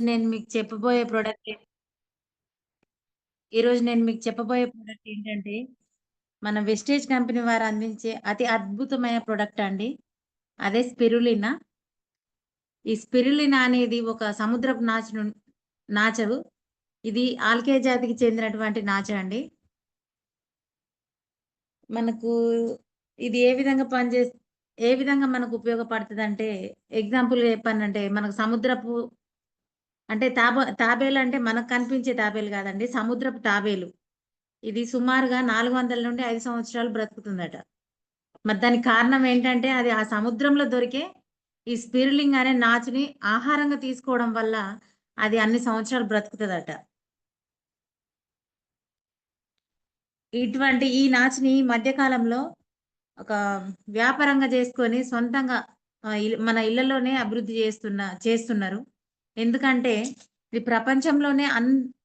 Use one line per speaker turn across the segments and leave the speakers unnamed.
నేను మీకు చెప్పబోయే ప్రొడక్ట్ ఈరోజు నేను మీకు చెప్పబోయే ప్రొడక్ట్ ఏంటంటే, మన వెస్టేజ్ కంపెనీ వారు అందించే అతి అద్భుతమైన ప్రొడక్ట్ అండి. అదే స్పిరులినా. ఈ స్పిరులినా అనేది ఒక సముద్రపు నాచు. ఇది ఆల్కే జాతికి చెందినటువంటి నాచు అండి. మనకు ఇది ఏ విధంగా మనకు ఉపయోగపడుతదంటే, ఎగ్జాంపుల్‌గా చెప్పానంటే, మనకు సముద్రపు అంటే తాబేలు అంటే మనకు కనిపించే తాబేలు కాదండి. సముద్రపు తాబేలు. ఇది సుమారుగా 400-5 సంవత్సరాలు బ్రతుకుతుందట. మరి దానికి కారణం ఏంటంటే, అది ఆ సముద్రంలో దొరికే ఈ స్పిరులింగ్ అనే నాచుని ఆహారంగా తీసుకోవడం వల్ల అది అన్ని సంవత్సరాలు బ్రతుకుతదట. ఇటువంటి ఈ నాచుని ఈ మధ్య కాలంలో ఒక వ్యాపారంగా చేసుకొని సొంతంగా మన ఇళ్లలోనే అభివృద్ధి చేస్తున్నారు. ఎందుకంటే ఇది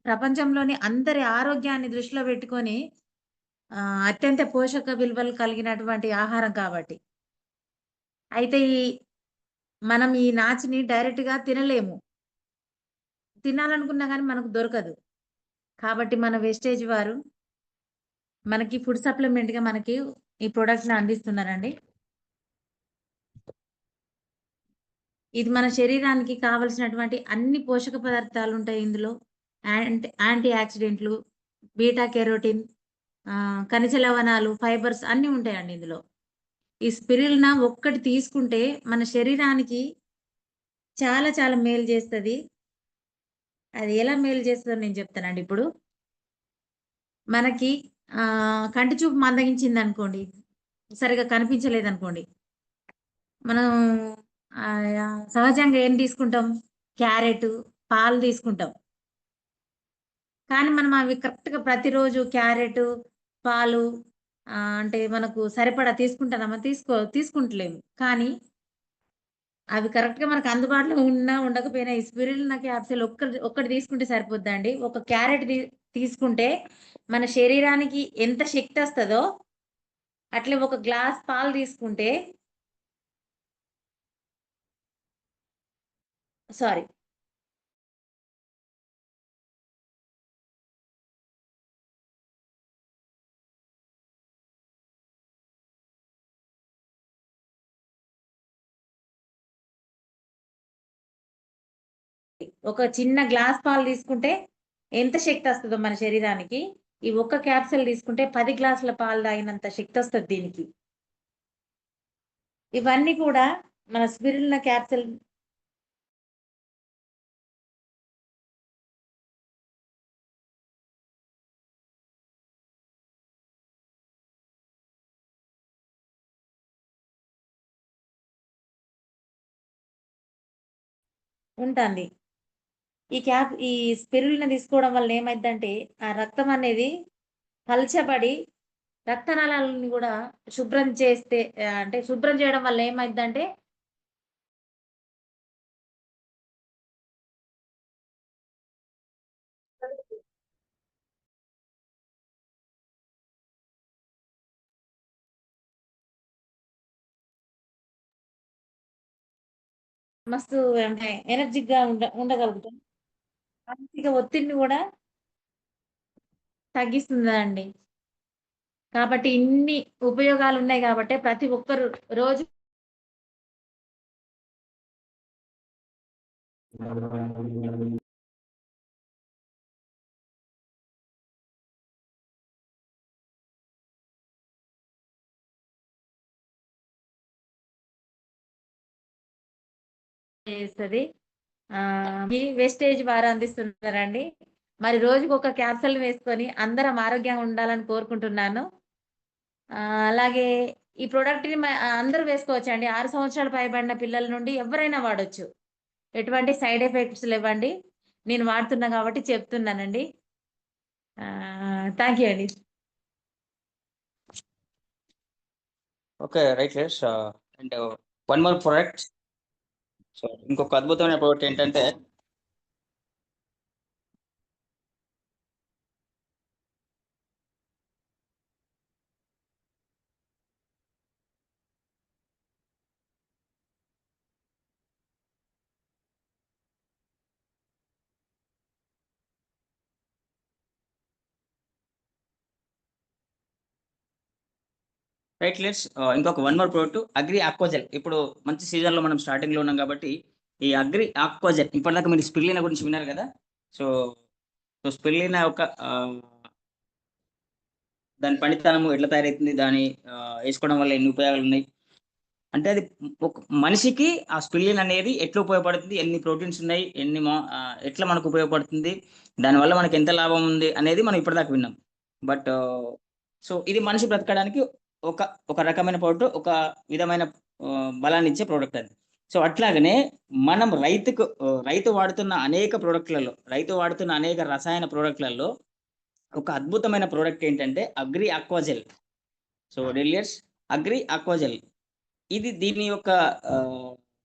ప్రపంచంలోని అందరి ఆరోగ్యాన్ని దృష్టిలో పెట్టుకొని అత్యంత పోషక విలువలు కలిగినటువంటి ఆహారం కాబట్టి. అయితే మనం ఈ నాచుని డైరెక్ట్‌గా తినలేము. తినాలనుకున్నా గాని మనకు దొరకదు. కాబట్టి మన వెస్టేజ్ వారు మనకి ఫుడ్ సప్లిమెంట్‌గా మనకి ఈ ప్రొడక్ట్‌ని అందిస్తున్నారండి. ఇది మన శరీరానికి కావాల్సినటువంటి అన్ని పోషక పదార్థాలుంటాయి ఇందులో. యాంటీ ఆక్సిడెంట్లు, బీటా కెరోటిన్, ఖనిజ లవణాలు, ఫైబర్స్ అన్నీ ఉంటాయండి ఇందులో. ఈ స్పిరులినా ఒక్కటి తీసుకుంటే మన శరీరానికి చాలా చాలా మేలు చేస్తది. అది ఎలా మేలు చేస్తదో నేను చెప్తానండి ఇప్పుడు. మనకి కంటి చూపు మందగించిందనుకోండి, సరిగ్గా కనిపించలేదనుకోండి, మనం సహజంగా ఏం తీసుకుంటాం? క్యారెటు, పాలు తీసుకుంటాం. కానీ మనం అవి కరెక్ట్‌గా ప్రతిరోజు క్యారెటు, పాలు అంటే మనకు సరిపడా తీసుకుంటున్నామా? తీసుకుంటలేము. కానీ అవి కరెక్ట్‌గా మనకు అందుబాటులో ఉన్నా, ఉండకపోయినా ఈ స్పిరులినా క్యాప్సూల్ ఒక్కటి తీసుకుంటే సరిపోద్దండి. ఒక క్యారెట్ తీసుకుంటే మన శరీరానికి ఎంత శక్తొస్తదో, అట్లే ఒక గ్లాస్ పాలు తీసుకుంటే సారీ. ఒక చిన్న గ్లాస్ పాలు తీసుకుంటే ఎంత శక్తొస్తదో మన శరీరానికి, ఈ ఒక్క క్యాప్సూల్ తీసుకుంటే 10 గ్లాసుల పాలు తాగినంత శక్తొస్తది దీనికి. ఇవన్నీ కూడా మన స్పిరులినా క్యాప్సూల్ ఉంటాంది. ఈ స్పిరులినా తీసుకోవడం వల్ల ఏమైద్దంటే, ఆ రక్తం అనేది పలచబడి రక్తనాళాలను గూడా అంటే శుభ్రం చేయడం వల్ల ఏమైద్దంటే, మస్తు అంటే ఎనర్జిక్‌గా ఉండగలుగుతాం. మానసిక ఒత్తిడిని గూడా తగ్గిస్తుందండి. కాబట్టి ఇన్ని ఉపయోగాలున్నాయి గాబట్టే ప్రతి ఒక్కరు రోజు చేస్తది. ఈ వేస్టేజ్ వారు అందిస్తున్నారండి. మరి రోజుకొక క్యాప్సూల్ వేసుకొని అందరం ఆరోగ్యంగా ఉండాలని కోరుకుంటున్నాను. అలాగే ఈ ప్రొడక్ట్‌ని అందరూ వేసుకోవచ్చండి. 6 సంవత్సరాలు పైబడిన పిల్లల నుండి ఎవ్వరైనా వాడొచ్చు. ఎటువంటి సైడ్ ఎఫెక్ట్స్ లెవ్వండి. నేను వాడుతున్నా కాబట్టి చెప్తున్నానండి. థాంక్ యూ అండి.
Okay, right, yes. And one more product. So ఇంకొక అద్భుతమైన ప్రోడక్ట్ ఏంటంటే రైట్ లెట్స్ ఇంకొక one more product agri Aquagel. ఇప్పుడు మంచి సీజన్ లో మనం స్టార్టింగ్ లో ఉన్నాం కాబట్టి ఈ అగ్రి ఆక్వాజెల్ ఇప్పటిదాకా మీరు స్పిరులినా గురించి విన్నారు కదా. సో స్పిరులినా యొక్క దాని పనితనము ఎట్లా తయారవుతుంది, దాని వేసుకోవడం వల్ల ఎన్ని ఉపయోగాలు ఉన్నాయి అంటే అది ఒక మనిషికి ఆ స్పిరులినా అనేది ఎట్లా ఉపయోగపడుతుంది, ఎన్ని ప్రోటీన్స్ ఉన్నాయి, ఎట్లా మనకు ఉపయోగపడుతుంది, దానివల్ల మనకి ఎంత లాభం ఉంది అనేది మనం ఇప్పటిదాకా విన్నాం. బట్ సో ఇది మనిషి బ్రతకడానికి ఒక ఒక రకమైన ప్రోడక్ట్, ఒక విధమైన బలాన్ని ఇచ్చే ప్రోడక్ట్ అది. సో అట్లాగనే మనం రైతు వాడుతున్న అనేక రసాయన ప్రోడక్ట్లలో ఒక అద్భుతమైన ప్రోడక్ట్ ఏంటంటే అగ్రి ఆక్వాజెల్. సో డెలియర్స్ అగ్రి ఆక్వాజెల్ ఇది దీని యొక్క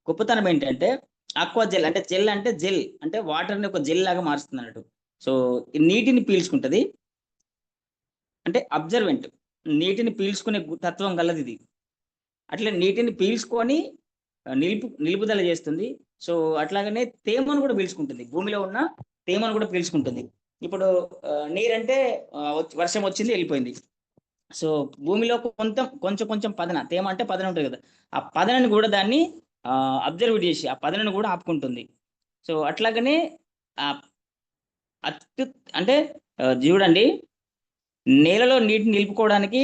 గొప్పతనం ఏంటంటే ఆక్వాజెల్ అంటే జెల్ అంటే వాటర్ని ఒక జెల్ లాగా మారుస్తుంది అన్నట్టు. సో నీటిని పీల్చుకుంటది, అంటే అబ్జర్వెంట్, నీటిని పీల్చుకునే తత్వం గలది ఇది. అట్లా నీటిని పీల్చుకొని నిలుపుదల చేస్తుంది. సో అట్లాగనే తేమను కూడా పీల్చుకుంటుంది, భూమిలో ఉన్న తేమను కూడా పీల్చుకుంటుంది. ఇప్పుడు నీరంటే వర్షం వచ్చింది వెళ్ళిపోయింది. సో భూమిలో కొంచెం పదన, తేమ అంటే పదన ఉంటుంది కదా, ఆ పదనని కూడా దాన్ని అబ్జర్వ్ చేసి ఆ పదనను కూడా ఆపుకుంటుంది. సో అట్లాగనే అంటే చూడండి, నేలలో నీటిని నిలుపుకోవడానికి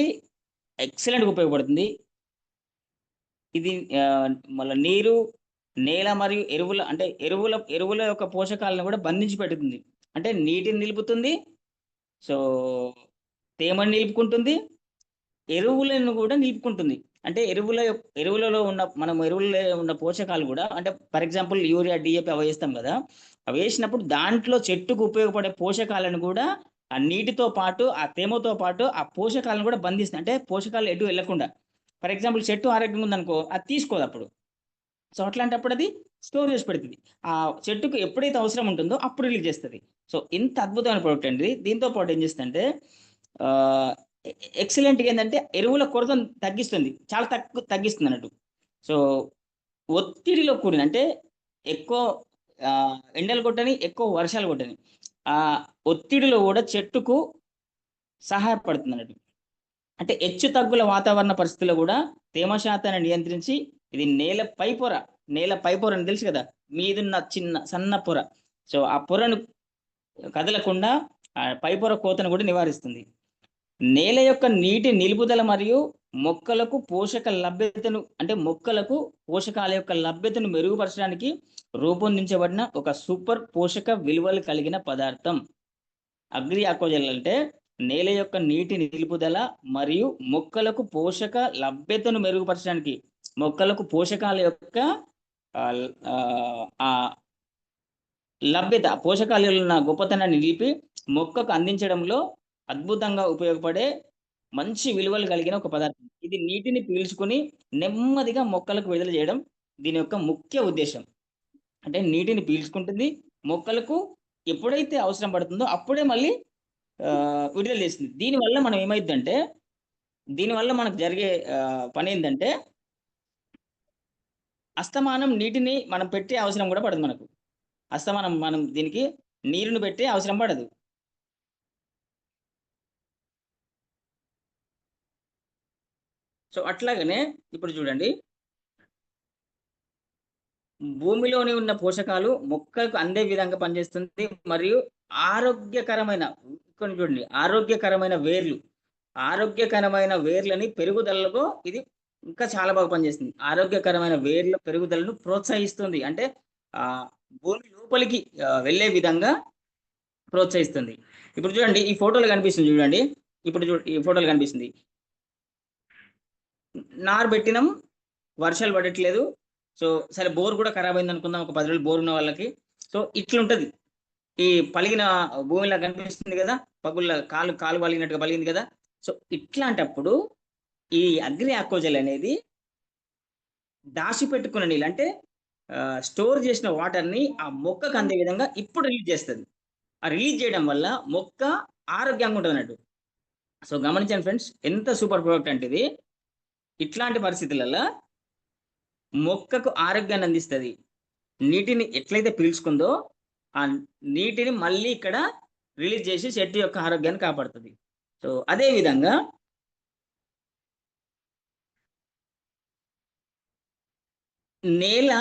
ఎక్సలెంట్గా ఉపయోగపడుతుంది ఇది. మళ్ళీ నీరు, నేల మరియు ఎరువుల యొక్క పోషకాలను కూడా బంధించి పెడుతుంది. అంటే నీటిని నిలుపుతుంది, సో తేమని నిలుపుకుంటుంది, ఎరువులను కూడా నిలుపుకుంటుంది. అంటే ఎరువులలో ఉన్న పోషకాలు కూడా, అంటే ఫర్ ఎగ్జాంపుల్ యూరియా, డిఏపి అవి వేస్తాం కదా, అవి వేసినప్పుడు దాంట్లో చెట్టుకు ఉపయోగపడే పోషకాలను కూడా ఆ నీటితో పాటు ఆ తేమతో పాటు ఆ పోషకాలను కూడా బంధిస్తుంది. అంటే పోషకాలు ఎటు వెళ్లకుండా, ఫర్ ఎగ్జాంపుల్ చెట్టు ఆరోగ్యంగా ఉందనుకో అది తీసుకోదు అప్పుడు. సో అట్లాంటప్పుడు అది స్టోర్ చేసి పెడుతుంది, ఆ చెట్టుకు ఎప్పుడైతే అవసరం ఉంటుందో అప్పుడు రిలీజ్ చేస్తుంది. సో ఇంత అద్భుతమైన ప్రోడక్ట్ అండి. దీంతో పాటు ఏం చేస్తుందంటే ఎక్సలెంట్గా ఏంటంటే ఎరువుల కొరతను తగ్గిస్తుంది, చాలా తగ్గిస్తుంది అన్నట్టు. సో ఒత్తిడిలో కూడిన, అంటే ఎక్కువ ఎండలు కొట్టని, ఎక్కువ వర్షాలు కొట్టని ఆ ఒత్తిడిలో కూడా చెట్టుకు సహాయపడుతుంది అన్నట్టు. అంటే హెచ్చు తగ్గుల వాతావరణ పరిస్థితుల్లో కూడా తేమ శాతాన్ని నియంత్రించి ఇది నేల పైపొర అని తెలుసు కదా, మీదున్న సన్న పొర. సో ఆ పొరను కదలకుండా ఆ పైపొర కోతను కూడా నివారిస్తుంది. నేల యొక్క నీటి నిలుపుదల మరియు మొక్కలకు పోషకాల యొక్క లభ్యతను మెరుగుపరచడానికి రూపొందించబడిన ఒక సూపర్ పోషక విలువలు కలిగిన పదార్థం అగ్రి ఆక్వాజెల్. అంటే నేల యొక్క నీటి నిలుపుదల మరియు మొక్కలకు పోషక లభ్యతను మెరుగుపరచడానికి, మొక్కలకు పోషకాల యొక్క లభ్యత, పోషకాలు ఉన్న గొప్పతనాన్ని నిలిపి మొక్కకు అందించడంలో అద్భుతంగా ఉపయోగపడే మంచి విలువలు కలిగిన ఒక పదార్థం. ఇది నీటిని పీల్చుకుని నెమ్మదిగా మొక్కలకు విడుదల చేయడం దీని యొక్క ముఖ్య ఉద్దేశం. అంటే నీటిని పీల్చుకుంటుంది, మొక్కలకు ఎప్పుడైతే అవసరం పడుతుందో అప్పుడే మళ్ళీ విడుదల చేస్తుంది. దీనివల్ల మనకు జరిగే పని ఏంటంటే అస్తమానం నీటిని మనం పెట్టే అవసరం కూడా పడదు. మనకు అస్తమానం మనం దీనికి నీరుని పెట్టే అవసరం పడదు. సో అట్లాగనే ఇప్పుడు చూడండి, భూమిలోని ఉన్న పోషకాలు మొక్కలకు అందే విధంగా పనిచేస్తుంది. మరియు ఆరోగ్యకరమైన వేర్లని పెరుగుదలలో ఇది ఇంకా చాలా బాగా పనిచేస్తుంది. ఆరోగ్యకరమైన వేర్ల పెరుగుదలను ప్రోత్సహిస్తుంది, అంటే భూమి లోపలికి వెళ్ళే విధంగా ప్రోత్సహిస్తుంది. ఇప్పుడు చూడండి, ఈ ఫోటోలు కనిపిస్తుంది చూడండి, ఈ ఫోటోలు కనిపిస్తుంది. నారు పెట్టినాం, వర్షాలు పడట్లేదు. సో సరే బోర్ కూడా ఖరాబ్ అయింది అనుకుందాం, ఒక 10 రోజులు బోర్ ఉన్న వాళ్ళకి. సో ఇట్లుంటది, ఈ పలిగిన భూమిలా కనిపిస్తుంది కదా, కాలు పలిగినట్టుగా పలిగింది కదా. సో ఇట్లాంటప్పుడు ఈ అగ్రి ఆక్వాజెల్ అనేది దాచిపెట్టుకున్న నీళ్ళు, అంటే స్టోర్ చేసిన వాటర్ని ఆ మొక్కకు అందే విధంగా ఇప్పుడు రిలీజ్ చేస్తుంది. ఆ రిలీజ్ చేయడం వల్ల మొక్క ఆరోగ్యంగా ఉంటుంది అన్నట్టు. సో గమనించండి ఫ్రెండ్స్, ఎంత సూపర్ ప్రోడక్ట్ అంటే ఇది. ఇట్లాంటి పరిస్థితులలో మొక్కకు ఆరోగ్యాన్ని అందిస్తుంది. నీటిని ఎట్లయితే పీల్చుకుందో ఆ నీటిని మళ్ళీ ఇక్కడ రిలీజ్ చేసి చెట్టు యొక్క ఆరోగ్యాన్ని కాపాడుతుంది. సో అదే విధంగా నేల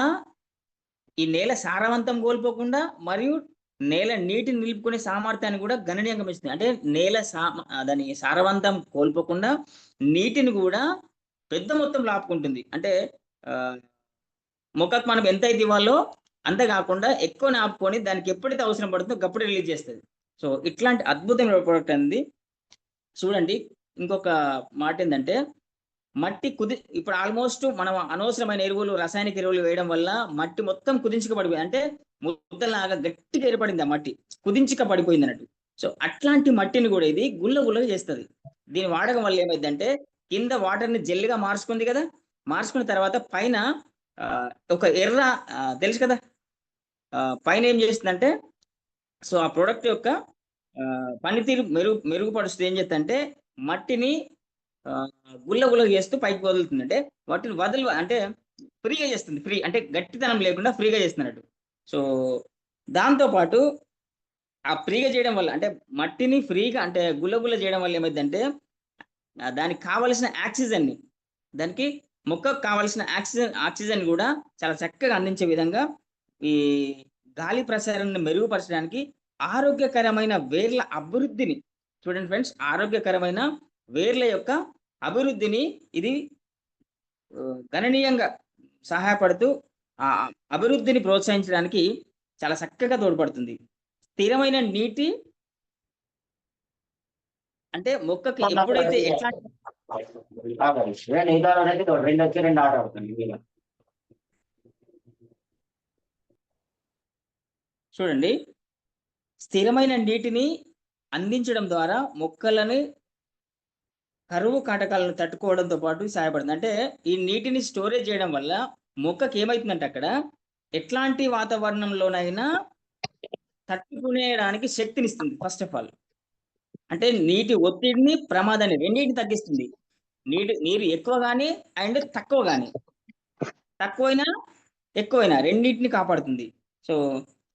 ఈ నేల సారవంతం కోల్పోకుండా మరియు నేల నీటిని నిలుపుకునే సామర్థ్యాన్ని కూడా గణనీయంగా పెంచుతుంది. అంటే నేల దాని సారవంతం కోల్పోకుండా నీటిని కూడా పెద్ద మొత్తంలో ఆపుకుంటుంది. అంటే ఆహ్, మొక్కకు మనం ఎంతైతే ఇవ్వాలో అంతే కాకుండా ఎక్కువనే ఆపుకొని దానికి ఎప్పుడైతే అవసరం పడుతుందో గప్పుడే రిలీజ్ చేస్తది. సో, ఇట్లాంటి అద్భుతమైన ప్రొడక్ట్ అనేది చూడండి. ఇంకొక మాటేందంటే మట్టి ఇప్పుడు ఆల్మోస్ట్ మనం అనవసరమైన ఎరువులు, రసాయనిక ఎరువులు వేయడం వల్ల మట్టి మొత్తం కుదించుక పడిపోయింది. అంటే ముద్దలాగా గట్టిగా ఏర్పడింది ఆ మట్టి. కుదించుక పడిపోయిందన్నట్టు. సో, అట్లాంటి మట్టిని గూడా ఇది గుల్ల గుల్లగా చేస్తది. దీని వాడకం వల్ల ఏమైద్దంటే కింద వాటర్‌ని జెల్‌గా మార్చుకుంది గదా! మార్చుకున్న తర్వాత పైన ఒక తెలుసు కదా! పైన ఏం చేస్తుందంటే ఆ ప్రొడక్ట్ యొక్క పనితీరు మెరుగుపరుస్తూ ఏం చేస్తదంటే మట్టిని ఆహ్, గుల్ల గుల్లగా చేస్తూ పైకి వదులుతుంది. అంటే వాటిని అంటే ఫ్రీగా చేస్తుంది. అంటే గట్టితనం లేకుండా ఫ్రీగా చేస్తున్నట్టు. సో, దాంతో పాటు ఆ ఫ్రీగా చేయడం వల్ల అంటే మట్టిని ఫ్రీగా అంటే గుల్ల గుల్ల చేయడం వల్ల ఏమైద్దంటే దానికి కావాల్సిన దానికి మొక్కకు కావాల్సిన ఆక్సిజన్ గూడా చాలా చక్కగా అందించే విధంగా ఈ గాలి ప్రసరణను మెరుగుపరచడానికి ఆరోగ్యకరమైన వేర్ల అభివృద్ధిని చూడండి ఫ్రెండ్స్. ఆరోగ్యకరమైన వేర్ల యొక్క అభివృద్ధిని ఇది గణనీయంగా సహాయపడుతూ ఆ అభివృద్ధిని ప్రోత్సహించడానికి చాలా చక్కగా తోడ్పడుతుంది. స్థిరమైన నీటి అంటే మొక్కకి ఎప్పుడైతే ఎట్లాంటి చూడండి. స్థిరమైన నీటిని అందించడం ద్వారా మొక్కలని కరువు కాటకాలను తట్టుకోవడంతో పాటు సహాయపడుతుంది. అంటే ఈ నీటిని స్టోరేజ్ చేయడం వల్ల మొక్కకి ఏమైతుందంటే అక్కడ ఎట్లాంటి వాతావరణంలోనైనా తట్టుకునేయడానికి శక్తినిస్తుంది ఫస్ట్ ఆఫ్ ఆల్. అంటే నీటి ఒత్తిడిని, ప్రమాదాన్ని రెండిటిని తగ్గిస్తుంది. నీరు ఎక్కువ గాని అండ్ తక్కువ గాని. తక్కువైనా, ఎక్కువైనా రెండిటిని కాపాడుతుంది. సో,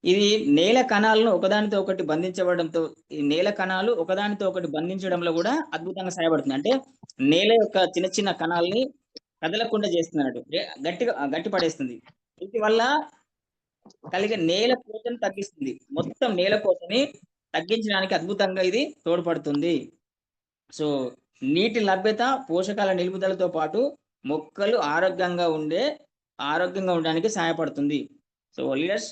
ఇది నేల కణాలను ఒకదానితో ఒకటి బంధించబడంతో ఈ నేల కణాలు ఒకదానితో ఒకటి బంధించడంలో గూడా అద్భుతంగా సహాయపడుతుంది. అంటే నేల యొక్క చిన్న చిన్న కణాల్ని కదలకుండా చేస్తుందన్నట్టు. గట్టి పడేస్తుంది. వీటి వల్ల కలిగే నేల కోతను తగ్గిస్తుంది. మొత్తం నేల కోతని తగ్గించడానికి అద్భుతంగా ఇది తోడ్పడుతుంది. సో, నీటి లభ్యత, పోషకాల నిలుపుదలతో పాటు మొక్కలు ఆరోగ్యంగా ఉండడానికి సహాయపడుతుంది. సో, లీడర్స్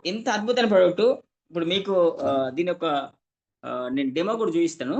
ఇంత అద్భుతమైన ప్రొడక్టు ఇప్పుడు మీకు దీని యొక్క నేను డెమో కూడా చూయిస్తాను.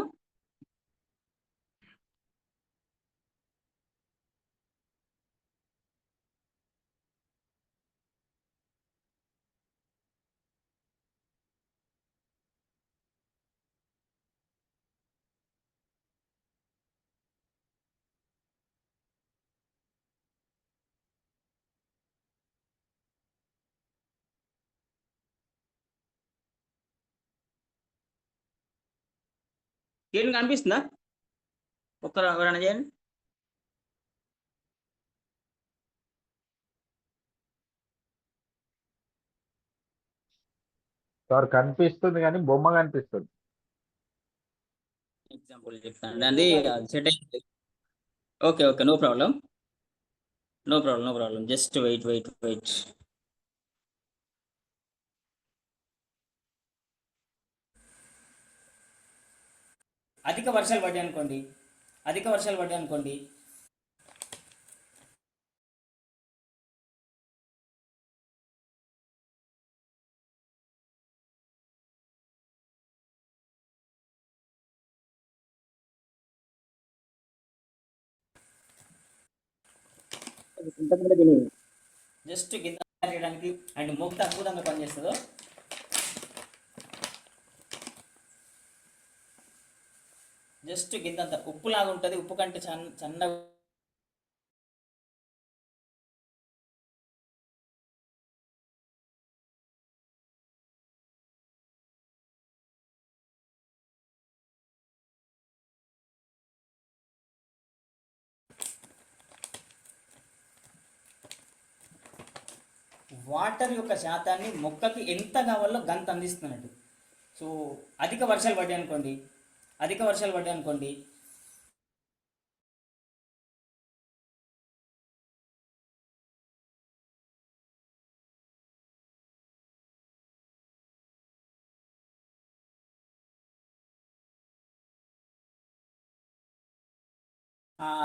స్క్రీన్ కనిపిస్తుందా? ఎవరైనా చేయండి.
సార్ కనిపిస్తుంది గానీ బొమ్మ కనిపిస్తుంది.
ఎగ్జాంపుల్ చెప్తానండి. అది సెట్ అయింది. Okay. Okay. No problem. No problem. No problem. Just wait. అధిక వర్షాలు పడ్డాయనుకోండి జస్ట్ కింద చేయడానికి అండ్ మొక్క అద్భుతంగా పనిచేస్తుందో జస్ట్ కిందంత ఉప్పులాగా ఉంటది. ఉప్పు కంటే సన్నగా వాటర్ యొక్క శాతాన్ని మొక్కకి ఎంత కావాలో గంత అందిస్తున్నట్టు. సో, అధిక వర్షాలు పడ్డాయి అనుకోండి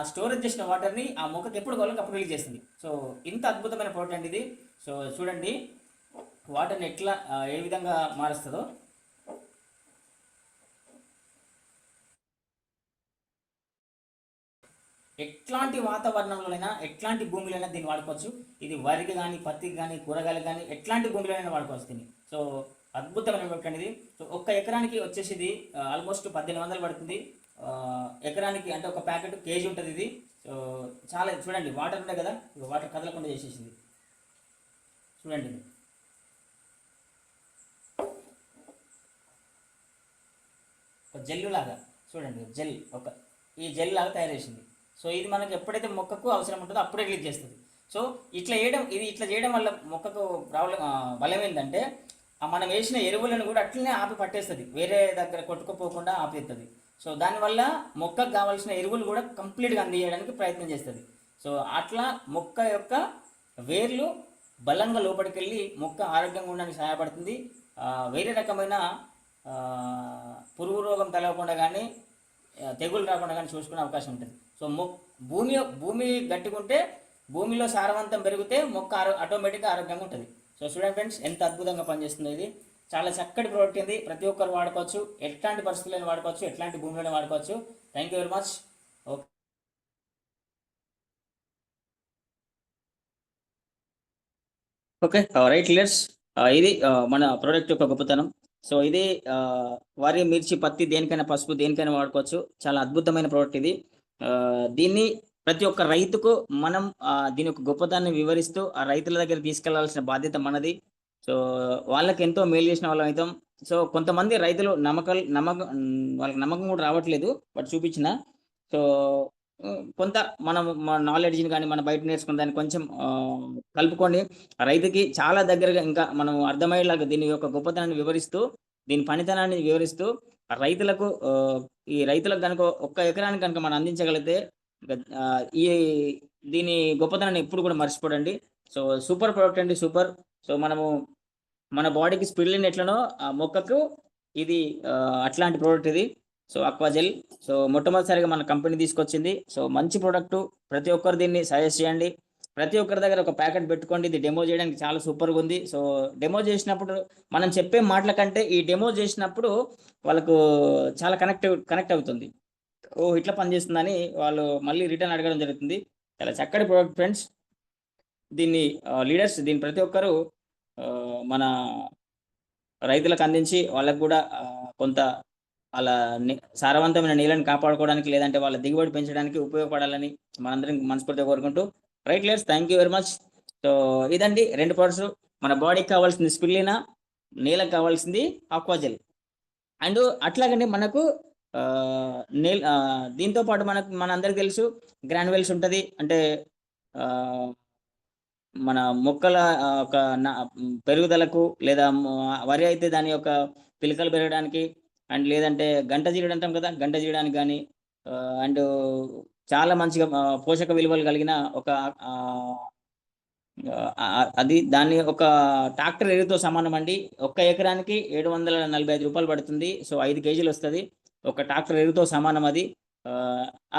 స్టోరేజ్ చేసిన వాటర్ని ఆ మొక్కకి ఎప్పుడు కావాలో అప్పుడు రిలీజ్ చేస్తుంది. సో ఇంత అద్భుతమైన ప్రోడక్ట్ అండి ఇది. సో చూడండి వాటర్ని ఎట్లా ఏ విధంగా మారుస్తుందో. ఎట్లాంటి వాతావరణంలోనైనా ఎట్లాంటి భూమిలోనైనా దీన్ని వాడుకోవచ్చు. ఇది వరికి కానీ పత్తికి కానీ కూరగాయలకు కానీ ఎట్లాంటి భూమిలోనైనా వాడుకోవచ్చు దీన్ని. సో అద్భుతమైన ప్రోడక్ట్ అనేది. సో ఒక్క ఎకరానికి వచ్చేసి ఇది ఆల్మోస్ట్ 1800 పడుతుంది. ఎకరానికి అంటే ఒక ప్యాకెట్ కేజీ ఉంటుంది ఇది. సో చాలా చూడండి వాటర్ ఉంటాయి కదా, వాటర్ కదలకుండా చేసేసింది చూడండి. ఇది ఒక జెల్ లాగా చూడండి, జెల్ ఈ జెల్ లాగా తయారు చేసింది. సో ఇది మనకు ఎప్పుడైతే మొక్కకు అవసరం ఉంటుందో అప్పుడే రిలీజ్ చేస్తుంది. సో ఇట్లా చేయడం వల్ల మొక్కకు ప్రాబ్లం బలం ఏంటంటే మనం వేసిన ఎరువులను కూడా అట్లనే ఆపి పట్టేస్తుంది, వేరే దగ్గర కొట్టుకుపోకుండా ఆపేస్తుంది. సో దానివల్ల మొక్కకు కావాల్సిన ఎరువులు కూడా కంప్లీట్గా అందించడానికి ప్రయత్నం చేస్తుంది. సో అట్లా మొక్క యొక్క వేర్లు బలంగా లోపలికి వెళ్ళి మొక్క ఆరోగ్యంగా ఉండడానికి సహాయపడుతుంది. వేరే రకమైన పురుగు రోగం తలగకుండా కానీ తెగులు రాకుండా కానీ చూసుకునే అవకాశం ఉంటుంది. సో భూమి గట్టిగా ఉంటే భూమిలో సారవంతం పెరిగితే మొక్క ఆటోమేటిక్గా ఆరోగ్యంగా ఉంటుంది. సో చూడండి ఫ్రెండ్స్ ఎంత అద్భుతంగా పనిచేస్తుంది ఇది. చాలా చక్కటి ప్రోడక్ట్ ఇది, ప్రతి ఒక్కరు వాడుకోవచ్చు, ఎట్లాంటి పరిస్థితుల్లో వాడుకోవచ్చు, ఎట్లాంటి భూమిలోనే వాడుకోవచ్చు. Thank you very much. Okay okay right leaders, ఇది మన ప్రోడక్ట్ యొక్క గొప్పతనం. సో ఇది వరి, మిర్చి, పత్తి, దేనికైనా పసుపు, దేనికైనా వాడుకోవచ్చు. చాలా అద్భుతమైన ప్రోడక్ట్ ఇది. దీన్ని ప్రతి ఒక్క రైతుకు మనం దీని యొక్క గొప్పతనాన్ని వివరిస్తూ ఆ రైతుల దగ్గర తీసుకెళ్లాల్సిన బాధ్యత మనది. సో వాళ్ళకి ఎంతో మేలు చేసిన వాళ్ళం అవుతాం. సో కొంతమంది రైతులు వాళ్ళకి నమ్మకం కూడా రావట్లేదు బట్ చూపించిన. సో కొంత మనం మన నాలెడ్జ్ని కానీ మన బయట నేర్చుకున్న దాన్ని కొంచెం కలుపుకొని రైతుకి చాలా దగ్గరగా ఇంకా మనం అర్థమయ్యేలాగా దీని యొక్క గొప్పతనాన్ని వివరిస్తూ, దీని పనితనాన్ని వివరిస్తూ రైతులకు ఈ రైతులకు కనుక ఒక్క ఎకరానికి కనుక మనం అందించగలిగితే ఈ దీని గొప్పతనాన్ని ఎప్పుడు కూడా మర్చిపోడండి. సో సూపర్ ప్రోడక్ట్ అండి, సూపర్. సో మనము మన బాడీకి స్పిరిలిన్ ఎట్లనో ఆ మొక్కకు ఇది అట్లాంటి ప్రోడక్ట్ ఇది. సో అక్వాజెల్ సో మొట్టమొదటిసారిగా మన కంపెనీ తీసుకొచ్చింది. సో మంచి ప్రోడక్ట్, ప్రతి ఒక్కరు దీన్ని సజెస్ట్ చేయండి. ప్రతి ఒక్కరి దగ్గర ఒక ప్యాకెట్ పెట్టుకోండి. ఇది డెమో చేయడానికి చాలా సూపర్గా ఉంది. సో డెమో చేసినప్పుడు మనం చెప్పే మాటల కంటే ఈ డెమో చేసినప్పుడు వాళ్ళకు చాలా కనెక్ట్ అవుతుంది. ఓ ఇట్లా పనిచేస్తుందని వాళ్ళు మళ్ళీ రిటర్న్ అడగడం జరుగుతుంది. చాలా చక్కటి ప్రోడక్ట్ ఫ్రెండ్స్. దీన్ని లీడర్స్ దీన్ని ప్రతి ఒక్కరు మన రైతులకు అందించి వాళ్ళకు కూడా కొంత వాళ్ళ సారవంతమైన నీళ్ళని కాపాడుకోవడానికి లేదంటే వాళ్ళ దిగుబడి పెంచడానికి ఉపయోగపడాలని మనందరం మనస్ఫూర్తిగా కోరుకుంటూ right leaders thank you very much. So ఇదండి 2 ప్రోడక్ట్స్. మన బాడీకి కావాల్సింది స్పిరులినా, నీళ్ళకి కావాల్సింది ఆక్వాజెల్. అండ్ అట్లాగండి మనకు దీంతో పాటు మనందరికి తెలుసు గ్రాన్యువల్స్ ఉంటుంది. అంటే మన మొక్కల ఒక పెరుగుదలకు లేదా వరి అయితే దాని యొక్క పిలకలు పెరగడానికి అండ్ లేదంటే గంట జీరుడు అంటాం కదా, గంట జీయడానికి కానీ అండ్ చాలా మంచిగా పోషక విలువలు కలిగిన ఒక అది దాన్ని ఒక ట్రాక్టర్ ఎరువుతో సమానం అండి. ఒక్క ఎకరానికి 745 రూపాయలు పడుతుంది. సో 5 కేజీలు వస్తుంది. ఒక ట్రాక్టర్ ఎరువుతో సమానం అది.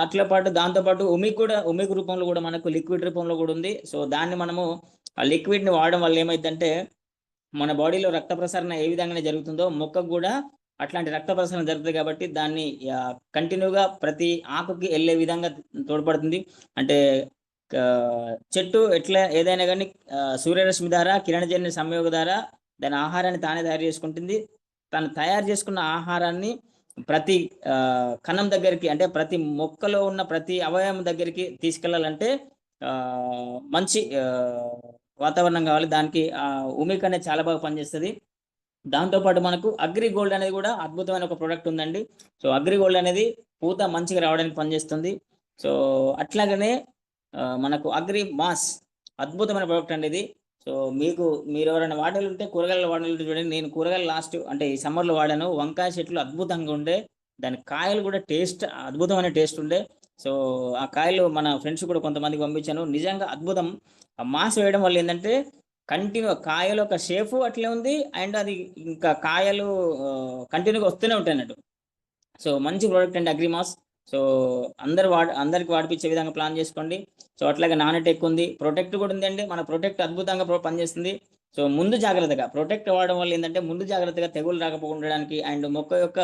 అట్లా పాటు దాంతోపాటు ఉమిక్ రూపంలో కూడా మనకు లిక్విడ్ రూపంలో కూడా ఉంది. సో దాన్ని మనము ఆ లిక్విడ్ని వాడడం వల్ల ఏమైందంటే మన బాడీలో రక్త ప్రసరణ ఏ విధంగానే జరుగుతుందో మొక్కకు కూడా అట్లాంటి రక్త ప్రసరణ జరుగుతుంది. కాబట్టి దాన్ని కంటిన్యూగా ప్రతి ఆకుకి వెళ్ళే విధంగా తోడ్పడుతుంది. అంటే చెట్టు ఎట్లా ఏదైనా కానీ సూర్యరశ్మి ద్వారా కిరణజన్య సంయోగ ద్వారా దాని ఆహారాన్ని తానే తయారు చేసుకుంటుంది. తను తయారు చేసుకున్న ఆహారాన్ని ప్రతి కణం దగ్గరికి అంటే ప్రతి మొక్కలో ఉన్న ప్రతి అవయవం దగ్గరికి తీసుకెళ్లాలంటే మంచి వాతావరణం కావాలి. దానికి ఉమిక్ అనేది చాలా బాగా పనిచేస్తుంది. దాంతోపాటు మనకు అగ్రి గోల్డ్ అనేది కూడా అద్భుతమైన ఒక ప్రోడక్ట్ ఉందండి. సో అగ్రి గోల్డ్ అనేది పూత మంచిగా రావడానికి పనిచేస్తుంది. సో అట్లాగనే మనకు అగ్రి మాస్ అద్భుతమైన ప్రోడక్ట్ అండి ఇది. సో మీరు ఎవరైనా వాడలు ఉంటే కూరగాయల వాడలు చూడండి. నేను కూరగాయలు అంటే ఈ సమ్మర్లో వాడాను. వంకాయ చెట్లు అద్భుతంగా ఉండే, దాని కాయలు కూడా అద్భుతమైన టేస్ట్ ఉండే. సో ఆ కాయలు మన ఫ్రెండ్స్ కూడా కొంతమందికి పంపించాను. నిజంగా అద్భుతం. మాస్ వేయడం వల్ల ఏంటంటే కంటిన్యూ కాయలు ఒక షేప్ అట్లే ఉంది అండ్ అది ఇంకా కాయలు కంటిన్యూగా వస్తూనే ఉంటాయి అన్నట్టు. సో మంచి ప్రోడక్ట్ అండి అగ్రి మాస్. సో అందరికి వాడిపించే విధంగా ప్లాన్ చేసుకోండి. సో అట్లాగే నానటెక్ ఉంది, ప్రొటెక్ట్ కూడా ఉందండి. మన ప్రొటెక్ట్ అద్భుతంగా పనిచేస్తుంది. సో ముందు జాగ్రత్తగా ప్రొటెక్ట్ వాడడం వల్ల ఏంటంటే ముందు జాగ్రత్తగా తెగులు రాకపోకుండా ఉండడానికి అండ్ మొక్క యొక్క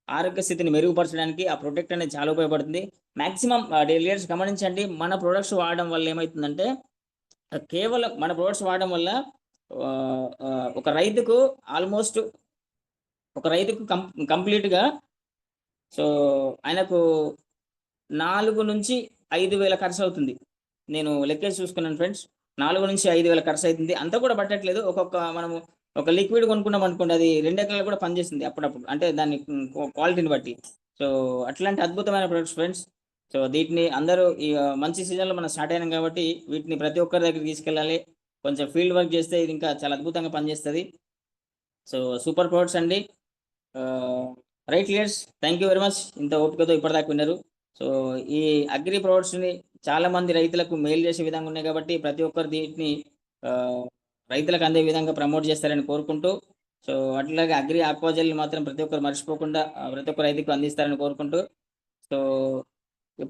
ఆరోగ్య స్థితిని మెరుగుపరచడానికి ఆ ప్రొటెక్ట్ అనేది చాలా ఉపయోగపడుతుంది. మాక్సిమం డైలీ గమనించండి, మన ప్రొడక్ట్స్ వాడడం వల్ల ఏమవుతుందంటే కేవలం మన ప్రొడక్ట్స్ వాడడం వల్ల ఒక రైతుకు ఆల్మోస్ట్ కంప్లీట్గా సో ఆయనకు 4,000-5,000 ఖర్చు అవుతుంది. నేను లెక్కేసి చూసుకున్నాను ఫ్రెండ్స్, 4,000-5,000 ఖర్చు అవుతుంది. అంతా కూడా పట్టట్లేదు. మనము ఒక లిక్విడ్ కొనుక్కున్నాం అనుకోండి, అది 2 ఎకరాలు కూడా పనిచేస్తుంది అప్పుడప్పుడు, అంటే దాని క్వాలిటీని బట్టి. సో అట్లాంటి అద్భుతమైన ప్రొడక్ట్స్ ఫ్రెండ్స్. సో వీటిని అందరూ ఈ మంచి సీజన్లో మనం స్టార్ట్ అయినాం కాబట్టి వీటిని ప్రతి ఒక్కరి దగ్గరికి తీసుకెళ్ళాలి. కొంచెం ఫీల్డ్ వర్క్ చేస్తే ఇది ఇంకా చాలా అద్భుతంగా పనిచేస్తుంది. సో సూపర్ ప్రొడక్ట్స్ అండి. Right leaders, thank you very much. ఇంత ఓపికతో ఇప్పటిదాకా విన్నారు. సో ఈ అగ్రి ప్రొడక్ట్స్ని చాలా మంది రైతులకు మేలు చేసే విధంగా ఉన్నాయి కాబట్టి ప్రతి ఒక్కరు దీన్ని రైతులకు అందే విధంగా ప్రమోట్ చేస్తారని కోరుకుంటూ, సో అట్లాగే అగ్రి ఆక్వాజెల్ మాత్రం ప్రతి ఒక్కరు మర్చిపోకుండా ప్రతి ఒక్క రైతుకు అందిస్తారని కోరుకుంటూ, సో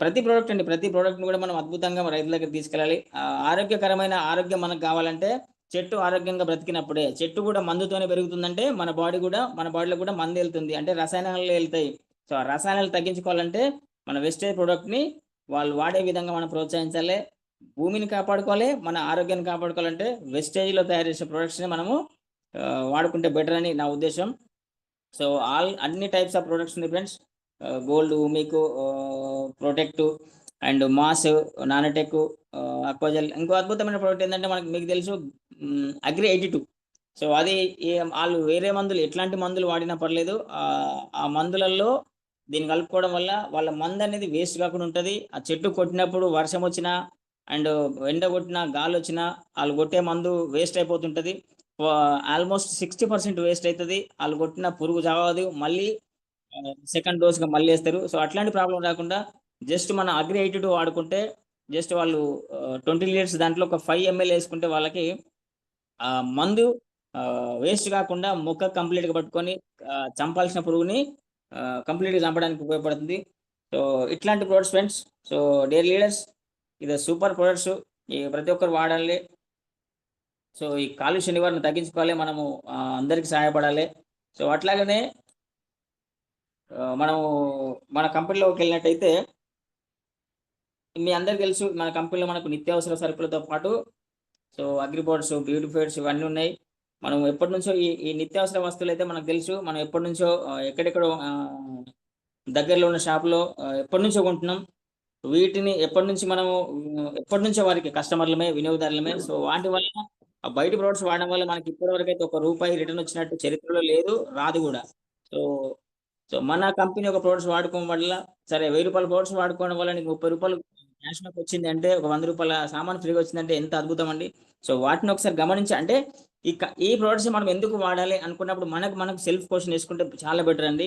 ప్రతి ప్రోడక్ట్ని కూడా మనం అద్భుతంగా రైతుల దగ్గర తీసుకెళ్ళాలి. ఆరోగ్యకరమైన ఆరోగ్యం మనకు కావాలంటే చెట్టు ఆరోగ్యంగా బ్రతికినప్పుడే. చెట్టు కూడా మందుతోనే పెరుగుతుందంటే మన బాడీలో కూడా మందు వెళ్తుంది, అంటే రసాయనాలు వెళ్తాయి. సో ఆ రసాయనాలు తగ్గించుకోవాలంటే మన వేస్టేజ్ ప్రోడక్ట్ని వాళ్ళు వాడే విధంగా మనం ప్రోత్సహించాలి. భూమిని కాపాడుకోవాలి, మన ఆరోగ్యాన్ని కాపాడుకోవాలంటే వేస్టేజ్లో తయారు చేసే ప్రొడక్ట్స్ని మనము వాడుకుంటే బెటర్ అని నా ఉద్దేశం. సో అన్ని టైప్స్ ఆఫ్ ప్రొడక్ట్స్ ఉన్నాయి ఫ్రెండ్స్. గోల్డ్, మీకు ప్రొటెక్ట్ అండ్ మాస్, నానోటెక్, అక్వాజెల్. ఇంకో అద్భుతమైన ప్రోడక్ట్ ఏంటంటే మీకు తెలుసు అగ్రి 82. సో అది వాళ్ళు వేరే మందులు ఎట్లాంటి మందులు వాడినా పర్లేదు, ఆ మందులలో దీన్ని కలుపుకోవడం వల్ల వాళ్ళ మందు అనేది వేస్ట్ కాకుండా ఉంటుంది. ఆ చెట్టు కొట్టినప్పుడు వర్షం వచ్చినా అండ్ ఎండ కొట్టినా గాలి వచ్చినా వాళ్ళు కొట్టే మందు వేస్ట్ అయిపోతుంటుంది. ఆల్మోస్ట్ 60% వేస్ట్ అవుతుంది. వాళ్ళు కొట్టిన పురుగు చావదు, మళ్ళీ సెకండ్ డోస్గా మళ్ళీ వేస్తారు. సో అట్లాంటి ప్రాబ్లం రాకుండా జస్ట్ మన అగ్రి 82 వాడుకుంటే జస్ట్ వాళ్ళు 20 లీటర్స్ దాంట్లో ఒక 5 ml వేసుకుంటే వాళ్ళకి మందు వేస్ట్ కాకుండా మొక్క కంప్లీట్గా పట్టుకొని చంపాల్సిన పురుగుని కంప్లీట్గా చంపడానికి ఉపయోగపడుతుంది. సో ఇట్లాంటి products friends. So dear leaders, ఇది సూపర్ ప్రొడక్ట్స్, ఈ ప్రతి ఒక్కరు వాడాలి. సో ఈ కాలుష్య నివారణ తగ్గించుకోవాలి, మనము అందరికి సహాయపడాలి. సో అట్లాగనే మనము మన కంపెనీలోకి వెళ్ళినట్టయితే మీ అందరికి తెలుసు, మన కంపెనీలో మనకు నిత్యావసర సరుకులతో పాటు సో అగ్రిబోర్డ్స్, బ్యూటిఫైడ్స్ ఇవన్నీ ఉన్నాయి. మనం ఎప్పటి నుంచో ఈ నిత్యావసర వస్తువులు అయితే మనకు తెలుసు, మనం ఎప్పటి నుంచో ఎక్కడెక్కడో దగ్గరలో ఉన్న షాపులో ఎప్పటి నుంచో కొంటున్నాం. వీటిని ఎప్పటి నుంచో వారికి కస్టమర్లమే, వినియోగదారులమే. సో వాటి వల్ల బయట ప్రొడక్ట్స్ వాడడం వల్ల మనకి ఇప్పటివరకు అయితే ₹1 రిటర్న్ వచ్చినట్టు చరిత్రలో లేదు, రాదు కూడా. సో మన కంపెనీ ఒక ప్రొడక్ట్స్ వాడుకోవడం వల్ల, సరే ₹1000 ప్రొడక్ట్స్ వాడుకోవడం వల్ల నీకు ₹30 క్యాష్ బ్యాక్ వచ్చింది అంటే, ఒక ₹100 సామాన్ ఫ్రీగా వచ్చిందంటే ఎంత అద్భుతం అండి. సో వాటిని ఒకసారి గమనించి, అంటే ఈ ప్రొడక్ట్స్ మనం ఎందుకు వాడాలి అనుకున్నప్పుడు మనకు సెల్ఫ్ క్వశ్చన్ వేసుకుంటే చాలా బెటర్ అండి.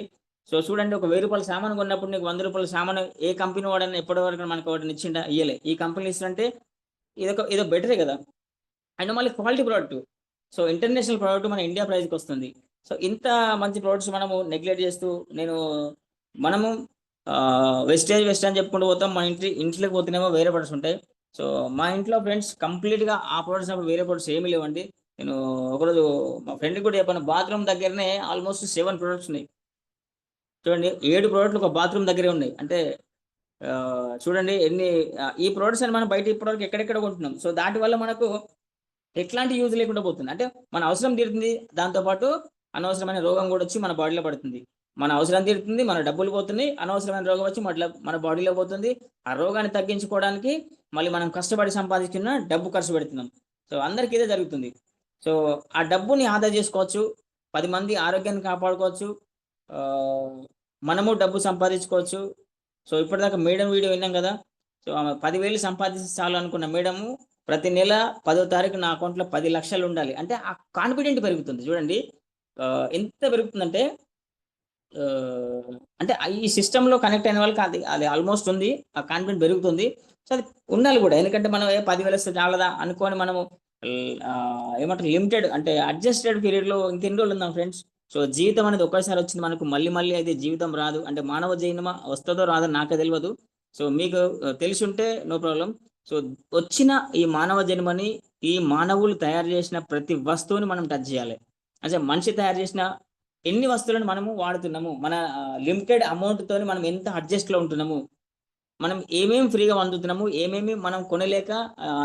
సో చూడండి, ఒక ₹1000 సామాన్ కొన్నప్పుడు నీకు ₹100 సామాన్ ఏ కంపెనీ వాడని ఎప్పటివరకు మనకు వాటిని ఇచ్చిండా? ఇయ్యలే. ఈ కంపెనీ ఇస్తుంటే ఇదో బెటరే కదా. అండ్ మళ్ళీ quality product. So international product మన ఇండియా ప్రైస్కి వస్తుంది. సో ఇంత మంచి ప్రోడక్ట్స్ మనము నెగ్లెక్ట్ చేస్తూ మనము వెస్ట్ అని చెప్పుకుంటూ పోతాం. మన ఇంట్లోకి పోతేనేమో వేరే ప్రొడక్ట్స్ ఉంటాయి. సో మా ఇంట్లో ఫ్రెండ్స్ కంప్లీట్గా ఆ ప్రొడక్ట్స్ వేరే ప్రొడక్ట్స్ ఏమీ లేవండి. నేను ఒకరోజు మా ఫ్రెండ్కి కూడా చెప్పాను, బాత్రూమ్ దగ్గరనే ఆల్మోస్ట్ 7 ప్రొడక్ట్స్ ఉన్నాయి. చూడండి, 7 ప్రోడక్ట్లు ఒక బాత్రూమ్ దగ్గరే ఉన్నాయి. అంటే చూడండి ఎన్ని ఈ ప్రొడక్ట్స్ అని మనం బయట ఇప్పటివరకు ఎక్కడెక్కడ కొంటున్నాం. సో దాటి వల్ల మనకు ఎట్లాంటి యూజ్ లేకుండా పోతుంది. అంటే మన అవసరం తీరుతుంది, దాంతోపాటు అనవసరమైన రోగం కూడా వచ్చి మన బాడీలో పడుతుంది. మన అవసరం తీరుతుంది, మన డబ్బులు పోతున్నాయి, అనవసరమైన రోగం వచ్చి మన బాడీలో పోతుంది. ఆ రోగాన్ని తగ్గించుకోవడానికి మళ్ళీ మనం కష్టపడి సంపాదించిన డబ్బు ఖర్చు పెడుతున్నాం. సో అందరికీ ఇదే జరుగుతుంది. సో ఆ డబ్బుని ఆదా చేసుకోవచ్చు, 10 మంది ఆరోగ్యాన్ని కాపాడుకోవచ్చు, మనము డబ్బు సంపాదించుకోవచ్చు. సో ఇప్పటిదాకా మేడం వీడియో విన్నాం కదా. సో ఆమె 10,000 సంపాదించి చాలు అనుకున్న మేడము ప్రతి నెల 10వ తారీఖు నా అకౌంట్లో 10 లక్షలు ఉండాలి అంటే ఆ కాన్ఫిడెంట్ పెరుగుతుంది. చూడండి ఎంత పెరుగుతుందంటే, అంటే ఈ సిస్టంలో కనెక్ట్ అయిన వాళ్ళకి అది ఆల్మోస్ట్ ఉంది, ఆ కాన్ఫిడెంట్ పెరుగుతుంది. సో అది ఉండాలి కూడా, ఎందుకంటే మనం 10,000 వస్తే చాలదా అనుకోని మనము ఏమంటారు లిమిటెడ్, అంటే అడ్జస్టెడ్ పీరియడ్లో ఇంకెన్ని రోజులు ఉందాం ఫ్రెండ్స్. సో జీవితం అనేది ఒకేసారి వచ్చింది మనకు, మళ్ళీ మళ్ళీ అయితే జీవితం రాదు. అంటే మానవ జన్మ వస్తుందో రాదో నాకే తెలియదు. సో మీకు తెలిసి ఉంటే నో ప్రాబ్లం. సో వచ్చిన ఈ మానవ జన్మని, ఈ మానవులు తయారు చేసిన ప్రతి వస్తువుని మనం టచ్ చేయాలి. అంటే మనిషి తయారు చేసిన ఎన్ని వస్తువులను మనము వాడుతున్నాము, మన లిమిటెడ్ అమౌంట్ తోని మనం ఎంత అడ్జస్ట్ లో ఉంటున్నాము, మనం ఏమేమి ఫ్రీగా అందుతున్నాము, ఏమేమి మనం కొనలేక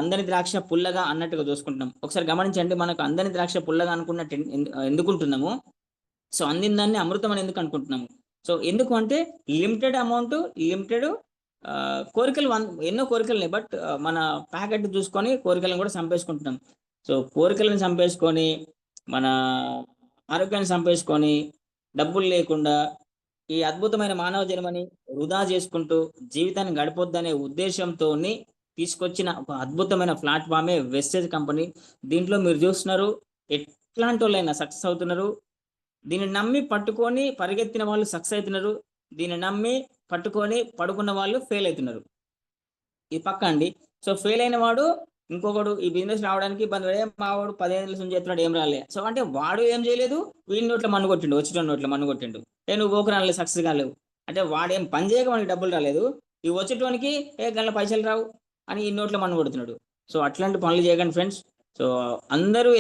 అందని ద్రాక్ష పుల్లగా అన్నట్టుగా చూసుకుంటున్నాం. ఒకసారి గమనించండి, మనకు అందని ద్రాక్ష పుల్లగా అనుకున్నట్టు ఎందుకుంటున్నాము? సో అందిన దాన్ని అమృతం అని ఎందుకు అనుకుంటున్నాము? సో ఎందుకు అంటే లిమిటెడ్ అమౌంట్, లిమిటెడ్ కోరికలు, ఎన్నో కోరికలు, బట్ మన ప్యాకెట్ చూసుకొని కోరికలను కూడా చంపేసుకుంటున్నాం. సో కోరికలను చంపేసుకొని, మన ఆరోగ్యాన్ని చంపేసుకొని, డబ్బులు లేకుండా ఈ అద్భుతమైన మానవ జన్మని వృధా చేసుకుంటూ జీవితాన్ని గడపొద్దనే ఉద్దేశంతో తీసుకొచ్చిన ఒక అద్భుతమైన ప్లాట్ఫామే వెస్టేజ్ కంపెనీ. దీంట్లో మీరు చూస్తున్నారు ఎట్లాంటి వాళ్ళైనా సక్సెస్ అవుతున్నారు. దీన్ని నమ్మి పట్టుకొని పరిగెత్తిన వాళ్ళు సక్సెస్ అవుతున్నారు. దీన్ని నమ్మి పట్టుకొని పడుకున్న వాళ్ళు ఫెయిల్ అవుతున్నారు. ఇది పక్క అండి. సో ఫెయిల్ అయిన వాడు ఇంకొకడు ఈ బిజినెస్ రావడానికి ఇబ్బంది పడే, మా వాడు 15 ఏళ్ళ నుంచి చేస్తున్నాడు ఏం రాలే. సో అంటే వాడు ఏం చేయలేదు, వీడి నోట్లో మన్ను కొట్టిండు, వచ్చిన నోట్లో మన్ను కొట్టిండు. నువ్వు ఓకు రాలేదు, సక్సెస్ కాలేవు. అంటే వాడేం పని చేయక మనకి డబ్బులు రాలేదు, ఇవి వచ్చేటోనికి గంట పైసలు రావు అని ఈ నోట్లో మన్ను కొడుతున్నాడు. సో అట్లాంటి పనులు చేయకండి ఫ్రెండ్స్. సో అందరూ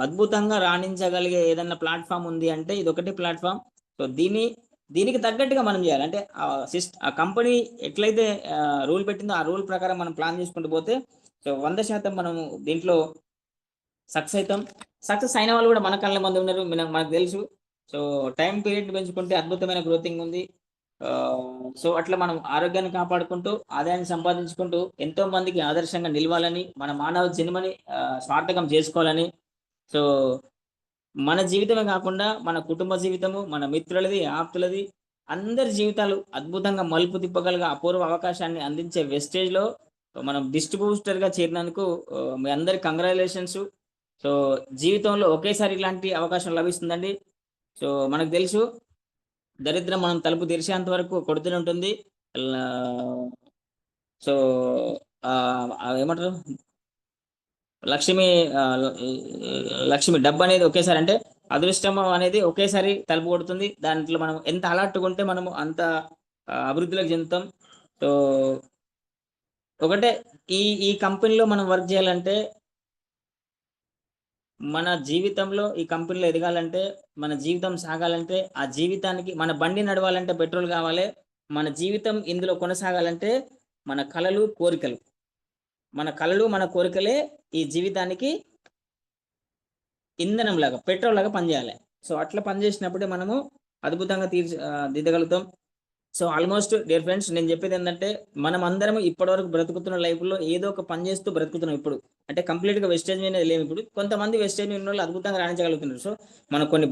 అద్భుతంగా రాణించగలిగే ఏదన్నా ప్లాట్ఫామ్ ఉంది అంటే ఇది ఒకటి ప్లాట్ఫామ్. సో దీనికి తగ్గట్టుగా మనం చేయాలి. అంటే ఆ కంపెనీ ఎట్లయితే రూల్ పెట్టిందో ఆ రూల్ ప్రకారం మనం ప్లాన్ చేసుకుంటూ పోతే సో 100% మనము దీంట్లో సక్సెస్ అవుతాం. సక్సెస్ అయిన వాళ్ళు కూడా మన కళ్ళ మంది ఉన్నారు, మనకు తెలుసు. సో టైం పీరియడ్ పెంచుకుంటే అద్భుతమైన గ్రోతింగ్ ఉంది. సో అట్లా మనం ఆరోగ్యాన్ని కాపాడుకుంటూ ఆదాయాన్ని సంపాదించుకుంటూ ఎంతో మందికి ఆదర్శంగా నిలవాలని, మన మానవ జన్మని సార్థకం చేసుకోవాలని. సో మన జీవితమే కాకుండా మన కుటుంబ జీవితము, మన మిత్రులది, ఆప్తులది, అందరి జీవితాలు అద్భుతంగా మలుపు తిప్పగలిగే అపూర్వ అవకాశాన్ని అందించే వెస్టేజ్లో మనం డిస్ట్రిబ్యూటర్గా చేరినందుకు మీ అందరికి కంగ్రాచులేషన్స్. సో జీవితంలో ఒకేసారి ఇలాంటి అవకాశం లభిస్తుందండి. సో మనకు తెలుసు దరిద్రం మనం తలుపు తెరిచేంత వరకు కొడుతూనే ఉంటుంది. సో ఏమంటారు, లక్ష్మి డబ్బు అనేది ఒకేసారి, అంటే అదృష్టం అనేది ఒకేసారి తలుపు కొడుతుంది. దాంట్లో మనం ఎంత అలర్ట్గా ఉంటే మనము అంత అభివృద్ధిలోకి చెందుతాం. సో ఒకటే, ఈ కంపెనీలో మనం వర్క్ చేయాలంటే, మన జీవితంలో ఈ కంపెనీలో ఎదగాలంటే, మన జీవితం సాగాలంటే, ఆ జీవితానికి మన బండి నడవాలంటే పెట్రోల్ కావాలి. మన జీవితం ఇందులో కొనసాగాలంటే మన కలలు కోరికలు, మన కోరికలే ఈ జీవితానికి ఇంధనం లాగా, పెట్రోల్ లాగా పనిచేయాలి. సో అట్లా పనిచేసినప్పుడే మనము అద్భుతంగా దిద్దగలుగుతాం. సో ఆల్మోస్ట్ డియర్ ఫ్రెండ్స్, నేను చెప్పేది ఏంటంటే, మనం అందరం ఇప్పటివరకు బ్రతుకుతున్న లైఫ్లో ఏదో ఒక పని చేస్తూ బ్రతుకుతున్నాం. ఇప్పుడు అంటే కంప్లీట్గా వెస్టేజ్ అనేది లేవు. ఇప్పుడు కొంతమంది వెస్టేజ్ ఉన్న వాళ్ళు అద్భుతంగా రాణించగలుగుతున్నారు. సో మనకు కొన్ని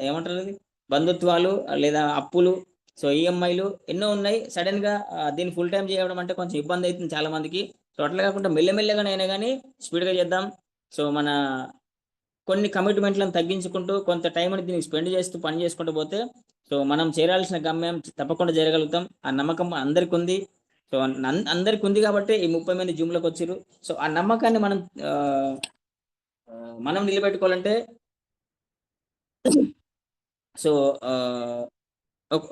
ఏమంటారు, బంధుత్వాలు లేదా అప్పులు, సో ఈఎంఐలు ఎన్నో ఉన్నాయి. సడన్ గా దీన్ని ఫుల్ టైం చేయడం అంటే కొంచెం ఇబ్బంది అవుతుంది చాలా మందికి. సో అట్లా కాకుండా మెల్లమెల్లగానైనా కానీ స్పీడ్గా చేద్దాం. సో మన కొన్ని కమిట్మెంట్లను తగ్గించుకుంటూ కొంత టైంని దీనికి స్పెండ్ చేస్తూ పని చేసుకుంటూ పోతే సో మనం చేరాల్సిన గమ్యం తప్పకుండా చేరగలుగుతాం. ఆ నమ్మకం అందరికి ఉంది. సో అందరికి ఉంది కాబట్టి ఈ 30 మంది జూమ్లోకి వచ్చారు. సో ఆ నమ్మకాన్ని మనం నిలబెట్టుకోవాలంటే, సో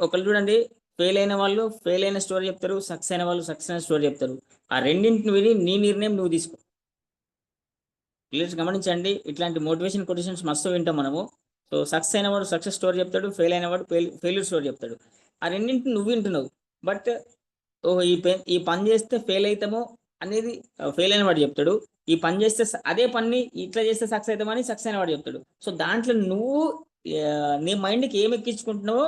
ఒకళ్ళు చూడండి, ఫెయిల్ అయిన వాళ్ళు ఫెయిల్ అయిన స్టోరీ చెప్తారు, సక్సెస్ అయిన వాళ్ళు సక్సెస్ అయిన స్టోరీ చెప్తారు. ఆ రెండింటిని విని నీ నిర్ణయం నువ్వు తీసుకో. ప్లీజ్ గమనించండి, ఇట్లాంటి మోటివేషన్ కొటేషన్స్ మస్తు వింటాం మనము. సో సక్సెస్ అయిన వాడు సక్సెస్ స్టోరీ చెప్తాడు, ఫెయిల్ అయిన వాడు ఫెయిల్యూర్ స్టోరీ చెప్తాడు. ఆ రెండింటిని నువ్వు వింటున్నావు. బట్ ఈ పని చేస్తే ఫెయిల్ అవుతామో అనేది ఫెయిల్ అయిన వాడు చెప్తాడు. ఈ పని చేస్తే అదే పని ఇట్లా చేస్తే సక్సెస్ అవుతామని సక్సెస్ అయిన వాడు చెప్తాడు. సో దాంట్లో నువ్వు నీ మైండ్కి ఏం ఎక్కించుకుంటున్నావో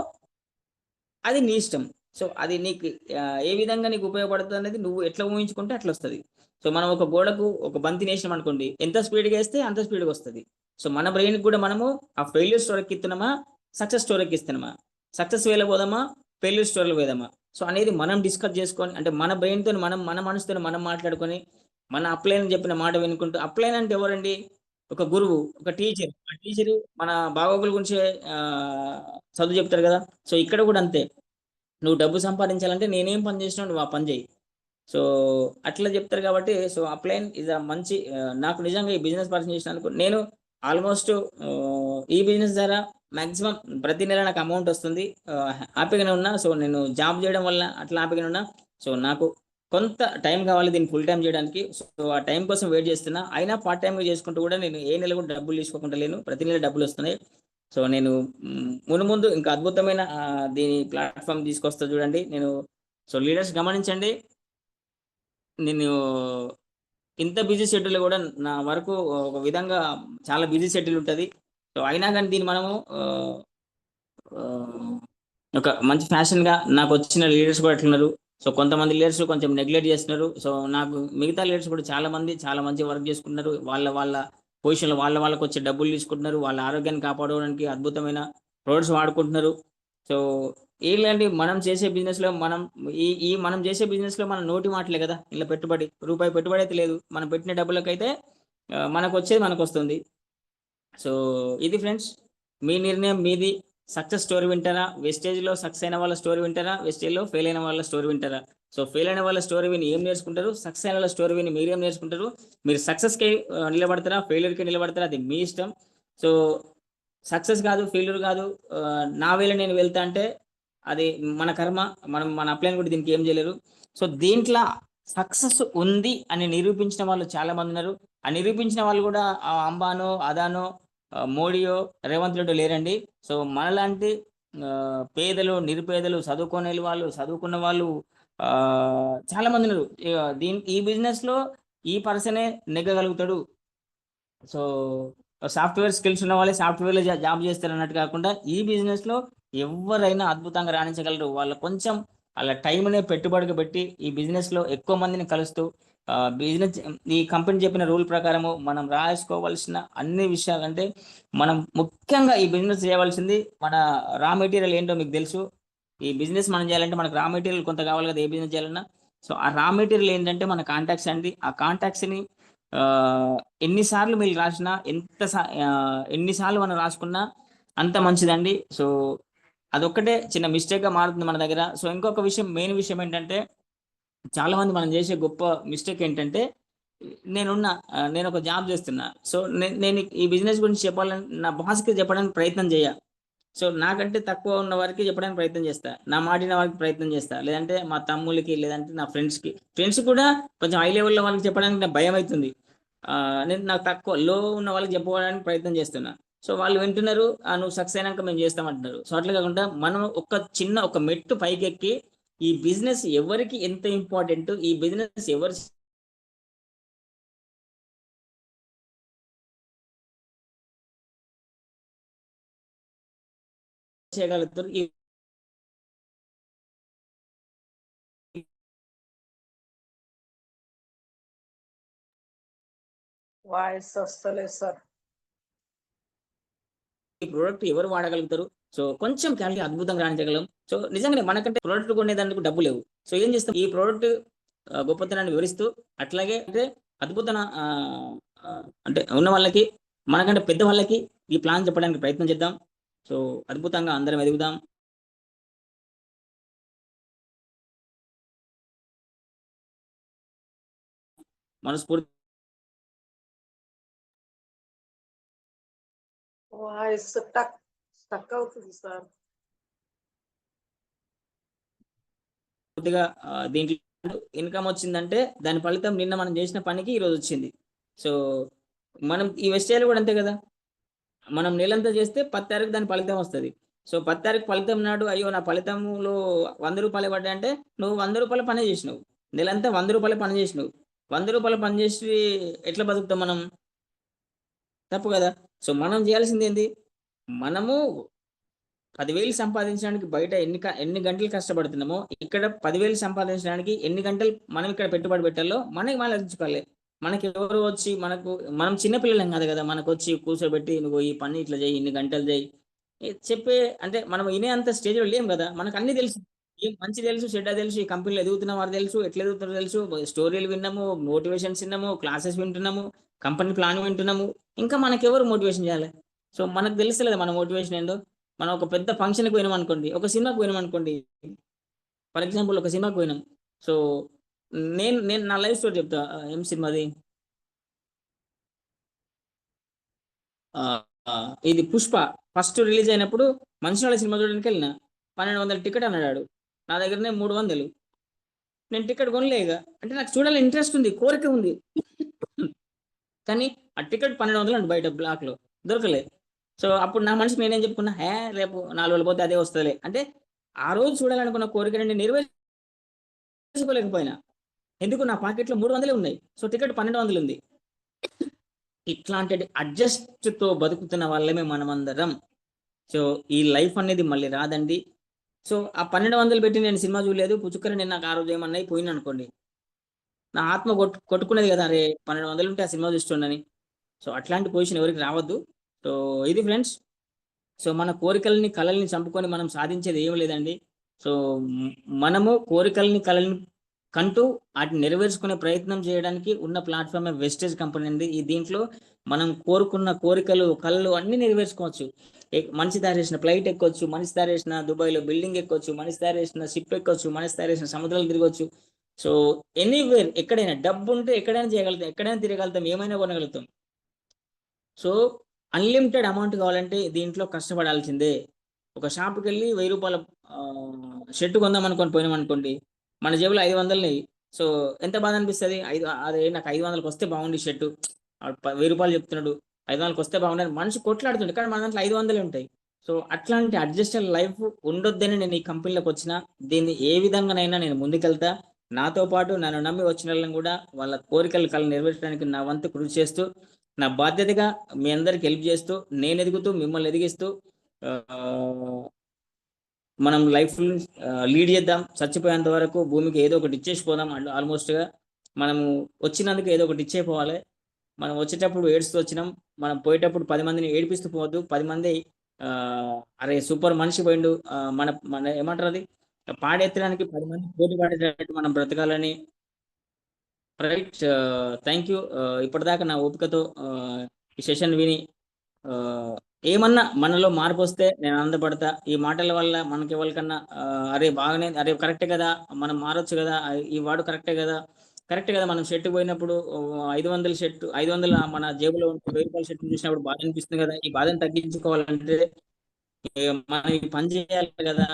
అది నీ ఇష్టం. సో అది నీకు ఏ విధంగా నీకు ఉపయోగపడుతుంది అనేది నువ్వు ఎట్లా ఊహించుకుంటే అట్లా వస్తుంది. సో మనం ఒక గోడకు ఒక బంతిని వేసినాం అనుకోండి, ఎంత స్పీడ్గా వేస్తే అంత స్పీడ్గా వస్తుంది. సో మన బ్రెయిన్కి కూడా మనము ఆ ఫెయిల్యూర్ స్టోరీకి ఇస్తున్నామా, సక్సెస్ స్టోరీకి ఇస్తున్నామా, సక్సెస్ వేలో పోదామా, ఫెయిల్యూర్ స్టోరీలో పోదామా, సో అనేది మనం డిస్కస్ చేసుకొని, అంటే మన బ్రెయిన్తో మన మనసుతో మనం మాట్లాడుకొని, మన అప్లైన్ చెప్పిన మాట వినుకుంటూ. అప్లైన్ అంటే ఎవరండి? ఒక గురువు, ఒక టీచర్. ఆ టీచరు మన బాగోగుల గురించి చదువు చెప్తారు కదా. సో ఇక్కడ కూడా అంతే, నువ్వు డబ్బు సంపాదించాలంటే నేనేం పని చేసినా నువ్వు ఆ పని చేయి. సో అట్లా చెప్తారు కాబట్టి సో అప్లైన్ ఇస్ అ మంచి నాకు నిజంగా ఈ బిజినెస్ పర్సన్ చేసినందుకు నేను ఆల్మోస్ట్ ఈ బిజినెస్ ద్వారా మాక్సిమం ప్రతి నెల నాకు అమౌంట్ వస్తుంది, హ్యాపీగానే ఉన్నా. సో నేను జాబ్ చేయడం వల్ల అట్లా హ్యాపీగానే ఉన్నా. సో నాకు కొంత టైం కావాలి దీన్ని ఫుల్ టైం చేయడానికి. సో ఆ టైం కోసం వెయిట్ చేస్తున్నా. అయినా పార్ట్ టైంగా చేసుకుంటూ కూడా నేను ఏ నెల కూడా డబ్బులు తీసుకోకుండా లేను, ప్రతి నెల డబ్బులు వస్తున్నాయి. సో నేను ముందు ఇంకా అద్భుతమైన దీని ప్లాట్ఫామ్ తీసుకొస్తా చూడండి నేను. సో లీడర్స్ గమనించండి, నేను ఇంత బిజీ షెడ్యూల్ కూడా నా వరకు ఒక విధంగా చాలా బిజీ షెడ్యూల్ ఉంటుంది. సో అయినా కానీ దీన్ని మనము ఒక మంచి ఫ్యాషన్గా నాకు వచ్చిన లీడర్స్ కూడా ఎట్లున్నారు. సో కొంతమంది లీడర్స్ కొంచెం నెగ్లెక్ట్ చేస్తున్నారు. సో నాకు మిగతా లీడర్స్ కూడా చాలా మంచి వర్క్ చేసుకుంటున్నారు. వాళ్ళ పొజిషన్లో వాళ్ళకి వచ్చే డబ్బులు తీసుకుంటున్నారు. వాళ్ళ ఆరోగ్యాన్ని కాపాడుకోవడానికి అద్భుతమైన ప్రోడక్ట్స్ వాడుకుంటున్నారు. సో ఏంటంటే మనం చేసే బిజినెస్లో మనం చేసే బిజినెస్లో మన నోటి మాటలే కదా ఇలా పెట్టుబడి, రూపాయి పెట్టుబడి అయితే లేదు. మనం పెట్టిన డబ్బులకైతే మనకు వచ్చేది మనకు వస్తుంది. సో ఇది ఫ్రెండ్స్, మీ నిర్ణయం మీది. సక్సెస్ స్టోరీ వింటారా, వెస్టేజ్లో సక్సెస్ అయిన వాళ్ళ స్టోరీ వింటారా, వెస్టేజ్లో ఫెయిల్ అయిన వాళ్ళ స్టోరీ వింటారా? సో ఫెయిల్ అయిన వాళ్ళ స్టోరీ విని ఏం నేర్చుకుంటారు, సక్సెస్ అయిన వాళ్ళ స్టోరీ విని మీరేం నేర్చుకుంటారు? మీరు సక్సెస్కి నిలబడతారా, ఫెయిల్యూర్కి నిలబడతారా? అది మీ ఇష్టం. సో సక్సెస్ కాదు, ఫెయిల్యూర్ కాదు, నా వేళ నేను వెళ్తా అంటే అది మన కర్మ. మన అప్లైన్ కూడా దీనికి ఏం చేయలేరు. సో దీంట్లో సక్సెస్ ఉంది అని నిరూపించిన వాళ్ళు చాలా మంది ఉన్నారు. ఆ నిరూపించిన వాళ్ళు కూడా అంబానో, అదానో, మోడీయో, రేవంత్ రెడ్డి లేరండి. సో మనలాంటి పేదలు, నిరుపేదలు, చదువుకున్న వాళ్ళు చాలా మంది ఉన్నారు. ఈ బిజినెస్ లో ఈ పర్సనే నెగ్గగలుగుతాడు. సో సాఫ్ట్వేర్ స్కిల్స్ ఉన్న వాళ్ళే సాఫ్ట్వేర్లో జాబ్ చేస్తారు అన్నట్టు కాకుండా ఈ బిజినెస్ లో ఎవరైనా అద్భుతంగా రాణించగలరు. కొంచెం వాళ్ళ టైంనే పెట్టుబడిగా పెట్టి ఈ బిజినెస్ లో ఎక్కువ మందిని కలుస్తూ బిజినెస్ ఈ కంపెనీ చెప్పిన రూల్ ప్రకారము మనం రాసుకోవాల్సిన అన్ని విషయాలు, అంటే మనం ముఖ్యంగా ఈ బిజినెస్ చేయవలసింది మన రా మెటీరియల్ ఏంటో మీకు తెలుసు. ఈ బిజినెస్ మనం చేయాలంటే మనకు రా మెటీరియల్ కొంత కావాలి కదా, ఏ బిజినెస్ చేయాలన్నా. సో ఆ రా మెటీరియల్ ఏంటంటే మన కాంటాక్ట్స్ అండి. ఆ కాంటాక్ట్స్ని ఎన్నిసార్లు మీరు రాసినా, ఎన్నిసార్లు మనం రాసుకున్నా అంత మంచిదండి. సో అదొక్కటే చిన్న మిస్టేక్గా మారుతుంది మన దగ్గర. సో ఇంకొక విషయం, మెయిన్ విషయం ఏంటంటే చాలా మంది మనం చేసే గొప్ప మిస్టేక్ ఏంటంటే, నేను ఒక జాబ్ చేస్తున్నా. సో నేను ఈ బిజినెస్ గురించి చెప్పాలని నా బాస్కి చెప్పడానికి ప్రయత్నం చేయ. సో నాకంటే తక్కువ ఉన్న వారికి చెప్పడానికి ప్రయత్నం చేస్తా, నా మాటిన వారికి ప్రయత్నం చేస్తా, లేదంటే మా తమ్ముళ్ళకి, లేదంటే నా ఫ్రెండ్స్ కూడా కొంచెం హై లెవెల్లో వాళ్ళకి చెప్పడానికి నాకు భయం అవుతుంది. నేను నాకు తక్కువ లో ఉన్న వాళ్ళకి చెప్పుకోవడానికి ప్రయత్నం చేస్తున్నా. సో వాళ్ళు వింటున్నారు, నువ్వు సక్సెస్ అయినాక మేము చేస్తామంటున్నారు. సో అట్లా కాకుండా మనం ఒక మెట్టు పైకి ఎక్కి ఈ బిజినెస్ ఎవరికి ఎంత ఇంపార్టెంట్, ఈ బిజినెస్ ఎవరు చేయగలుగుతారు,
వాయిస్ వస్తలేదు సార్.
ఈ ప్రోడక్ట్ ఎవరు వాడగలుగుతారు, సో కొంచెం క్యాలిటీ అద్భుతంగా రాణించగలం. సో నిజంగానే మనకంటే ప్రోడక్ట్ కొనేదానికి డబ్బు లేవు. సో ఏం చేస్తాం, ఈ ప్రోడక్ట్ గొప్పతనాన్ని వివరిస్తూ, అట్లాగే అంటే అద్భుత అంటే ఉన్న వాళ్ళకి, మనకంటే పెద్ద వాళ్ళకి ఈ ప్లాన్ చెప్పడానికి ప్రయత్నం చేద్దాం. సో అద్భుతంగా అందరం ఎదుగుదాం. మనస్ఫూర్తి
వాయిస్ స్టక్ అవుతుంది సార్.
పూర్తిగా దీంట్లో ఇన్కమ్ వచ్చిందంటే దాని ఫలితం నిన్న మనం చేసిన పనికి ఈరోజు వచ్చింది. సో మనం ఈ వెస్టేజ్లో కూడా అంతే కదా, మనం నెలంతా చేస్తే 10 తారీఖు దాని ఫలితం వస్తుంది. సో 10 తారీఖు ఫలితం నాడు అయ్యో నా ఫలితంలో 100 రూపాయలు పడ్డాయి అంటే నువ్వు 100 రూపాయల పని చేసినావు, నెలంతా 100 రూపాయల పని చేసినావు. 100 రూపాయల పని చేసి ఎట్లా బతుకుతాం మనం? తప్పు కదా. సో మనం చేయాల్సింది ఏంది, మనము 10,000 సంపాదించడానికి బయట ఎన్ని గంటలు కష్టపడుతున్నామో, ఇక్కడ 10,000 సంపాదించడానికి ఎన్ని గంటలు మనం ఇక్కడ పెట్టుబడి పెట్టాలో మనకి ఆలోచించుకోవాలి. మనకి ఎవరు వచ్చి మనం చిన్నపిల్లలం కాదు కదా, మనకు వచ్చి కూర్చోబెట్టి నువ్వు ఈ పని ఇట్లా చేయి, ఇన్ని గంటలు చేయి చెప్పే అంటే మనం వినే అంత స్టేజ్లో లేం కదా. మనకు అన్ని తెలుసు, ఏం మంచి తెలుసు, చెడ్డ తెలుసు, ఈ కంపెనీలో ఎదుగుతున్న వారు తెలుసు, ఎట్లా ఎదుగుతారో తెలుసు, స్టోరీలు విన్నాము, మోటివేషన్స్ విన్నాము, క్లాసెస్ వింటున్నాము, కంపెనీ ప్లాన్ వింటున్నాము. ఇంకా మనకెవరు మోటివేషన్ చేయాలి? సో మనకు తెలుస్తలేదు మన మోటివేషన్ ఏందో. మనం ఒక పెద్ద ఫంక్షన్కి పోయినాం అనుకోండి, ఒక సినిమాకి పోయినాం అనుకోండి, ఫర్ ఎగ్జాంపుల్ ఒక సినిమాకి పోయినాం. సో నేను నేను నా లైఫ్ స్టోరీ చెప్తా. ఏం సినిమాది? ఆ, ఆ, ఇది పుష్ప ఫస్ట్ రిలీజ్ అయినప్పుడు మంచిర్యాల సినిమా చూడడానికి వెళ్ళిన. 1200 టికెట్ అన్నాడు. నా దగ్గరనే 300. నేను టికెట్ కొనలే ఇక. అంటే నాకు చూడాలని ఇంట్రెస్ట్ ఉంది, కోరిక ఉంది. కానీ ఆ టికెట్ 1200 అండి బయట బ్లాక్ లో దొరకలే. సో అప్పుడు నా మనసుకు నేనేం చెప్పుకున్నా, రేపు 4 రోజులు పోతే అదే వస్తుందిలే. అంటే ఆ రోజు చూడాలనుకున్న కోరిక నేను నెరవేర్చుకోలేకపోయినా. ఎందుకు, నా పాకెట్లో 300 ఉన్నాయి. సో టికెట్ 1200 ఉంది. ఇట్లాంటి అడ్జస్ట్ తో బతుకుతున్న వాళ్ళమే మనమందరం. సో ఈ లైఫ్ అనేది మళ్ళీ రాదండి. సో ఆ 1200 పెట్టి నేను సినిమా చూడలేదు, పుచ్చుకర నేను నాకు ఆ రోజు ఏమన్నా పోయింది అనుకోండి, నా ఆత్మ కొట్టుకునేది కదా, అరే 1200 ఉంటే ఆ సినిమా చూస్తుండని. సో అట్లాంటి పొజిషన్ ఎవరికి రావద్దు. సో ఇది ఫ్రెండ్స్. సో మన కోరికల్ని కళల్ని చంపుకొని మనం సాధించేది ఏం లేదండి. సో మనము కోరికల్ని కళల్ని కంటూ వాటిని నెరవేర్చుకునే ప్రయత్నం చేయడానికి ఉన్న ప్లాట్ఫామే వెస్టేజ్ కంపెనీ అండి. ఈ దీంట్లో మనం కోరుకున్న కోరికలు కళలు అన్ని నెరవేర్చుకోవచ్చు. మనిషి తయారు చేసిన ఫ్లైట్ ఎక్కొచ్చు, మనిషి తయారు చేసిన దుబాయ్లో బిల్డింగ్ ఎక్కొచ్చు, మనిషి తయారు చేసిన షిప్ ఎక్కొచ్చు, మనిషి తయారు చేసిన సముద్రాలు తిరగొచ్చు. సో ఎనీవేర్, ఎక్కడైనా డబ్బు ఉంటే ఎక్కడైనా చేయగలుగుతాం, ఎక్కడైనా తిరగలుగుతాం, ఏమైనా కొనగలుగుతాం. సో అన్లిమిటెడ్ అమౌంట్ కావాలంటే దీంట్లో కష్టపడాల్సిందే. ఒక షాప్కి వెళ్ళి 1000 రూపాయల షర్ట్ కొందాం అనుకొని పోయినాం అనుకోండి, మన జేబులో 500 సో ఎంత బాధ అనిపిస్తుంది. అదే నాకు 500కి వస్తే బాగుంది షర్టు, 1000 రూపాయలు చెప్తున్నాడు, 500కి వస్తే బాగుండదు, మనిషి కొట్లాడుతుండే. కానీ మన దాంట్లో 500 ఉంటాయి. సో అట్లాంటి అడ్జస్టెడ్ లైఫ్ ఉండొద్దని నేను ఈ కంపెనీలోకి వచ్చిన. దీన్ని ఏ విధంగానైనా నేను ముందుకెళ్తా. నాతో పాటు నన్ను నమ్మి వచ్చిన వాళ్ళని కూడా వాళ్ళ కోరికలు కళ నెరవేర్చడానికి నా వంతు కృషి చేస్తూ, నా బాధ్యతగా మీ అందరికి హెల్ప్ చేస్తూ, నేను ఎదుగుతూ మిమ్మల్ని ఎదిగిస్తూ మనం లైఫ్ లీడ్ చేద్దాం. చచ్చిపోయేంత వరకు భూమికి ఏదో ఒకటి ఇచ్చేసిపోదాం. ఆల్మోస్ట్గా మనము వచ్చినందుకు ఏదో ఒకటి ఇచ్చేపోవాలి. మనం వచ్చేటప్పుడు ఏడుస్తూ వచ్చినాం, మనం పోయేటప్పుడు 10 మందిని ఏడిపిస్తూ పోవద్దు. 10 మంది అరే సూపర్ మనిషి పోయిండు, మన మన ఏమంటారు అది, పాడెత్తడానికి 10 మంది పోటీ పడేటట్టు మనం బ్రతకాలని. రైట్. Thank you. ఇప్పటిదాకా నా ఓపికతో ఈ సెషన్ విని ఏమన్నా మనలో మార్పు వస్తే నేను ఆనందపడతా. ఈ మాటల వల్ల మనకి ఎవరికన్నా అరే బాగానే, అరే కరెక్టే కదా, మనం మారొచ్చు కదా, ఈ వాడు కరెక్టే కదా, మనం షర్ట్ పోయినప్పుడు 500 షర్ట్ 500 మన జేబులో 1000 రూపాయల షర్ట్ చూసినప్పుడు బాధ అనిపిస్తుంది కదా. ఈ బాధను తగ్గించుకోవాలంటే మనం ఈ పని చేయాలి కదా.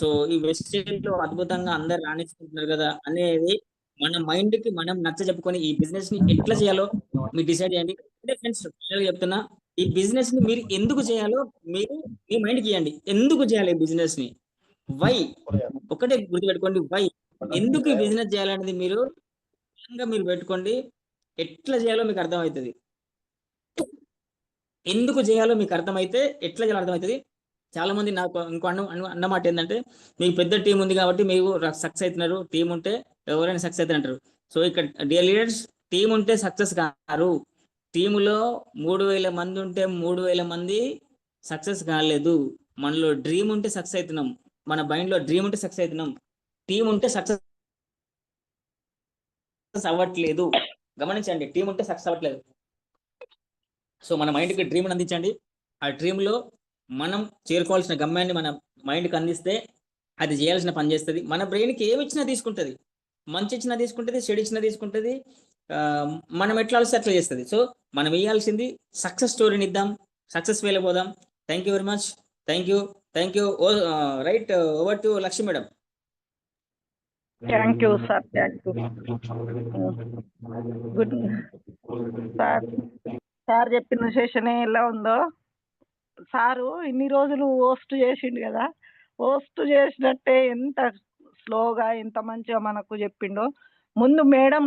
సో ఈ వెస్టేజ్ లో అద్భుతంగా అందరు రాణించుకుంటున్నారు కదా అనేది మన మైండ్ కి మనం నచ్చ చెప్పుకొని ఈ బిజినెస్ ని ఎట్లా చేయాలో మీరు డిసైడ్ చేయండి. అంటే ఫ్రెండ్స్ చెప్తున్నా, ఈ బిజినెస్ ని మీరు ఎందుకు చేయాలో మీరు మీ మైండ్కి ఇవ్వండి. ఎందుకు చేయాలి ఈ బిజినెస్ ని, వై, ఒకటే గుర్తుపెట్టుకోండి, వై, ఎందుకు ఈ బిజినెస్ చేయాలనేది మీరు పెట్టుకోండి. ఎట్లా చేయాలో మీకు అర్థమవుతుంది. ఎందుకు చేయాలో మీకు అర్థమైతే ఎట్లా చేయాలో అర్థమవుతుంది. చాలా మంది నాకు ఇంకో అన్నమాట ఏంటంటే, మీకు పెద్ద టీం ఉంది కాబట్టి మీరు సక్సెస్ అవుతున్నారు, టీం ఉంటే ఎవరైనా సక్సెస్ అవుతారు అంటారు. సో ఇక్కడ డియర్ లీడర్స్, టీం ఉంటే సక్సెస్ కారు. టీములో 3000 మంది ఉంటే 3000 మంది సక్సెస్ కాలేదు. మనలో డ్రీమ్ ఉంటే సక్సెస్ అవుతున్నాం, మన మైండ్లో డ్రీమ్ ఉంటే సక్సెస్ అవుతున్నాం. టీం ఉంటే సక్సెస్ అవ్వట్లేదు. గమనించండి, టీం ఉంటే సక్సెస్ అవ్వట్లేదు. సో మన మైండ్కి డ్రీమ్ని అందించండి. ఆ డ్రీమ్లో మనం చేరుకోవాల్సిన గమ్యాన్ని మన మైండ్కి అందిస్తే అది చేయాల్సిన పని చేస్తుంది. మన బ్రెయిన్కి ఏమి ఇచ్చినా తీసుకుంటుంది, మంచి ఇచ్చినా తీసుకుంటుంది, చెడు ఇచ్చినా తీసుకుంటుంది. మనం ఎట్లా ఆలోచిస్తే అట్లా చేస్తుంది. సో మనం వేయాల్సింది సక్సెస్ స్టోరీని ఇద్దాం, సక్సెస్ వెళ్ళిపోదాం. Thank you very much. Thank you. Right, over to Lakshmi madam.
Thank you sir, thank you. Good sir చెప్పిన సెషన్ ఎలా ఉందో, సారు ఇన్ని రోజులు హోస్ట్ చేసిండు కదా, హోస్ట్ చేసినట్టే ఎంత స్లోగా ఎంత మంచిగా మనకు చెప్పిండో. ముందు మేడం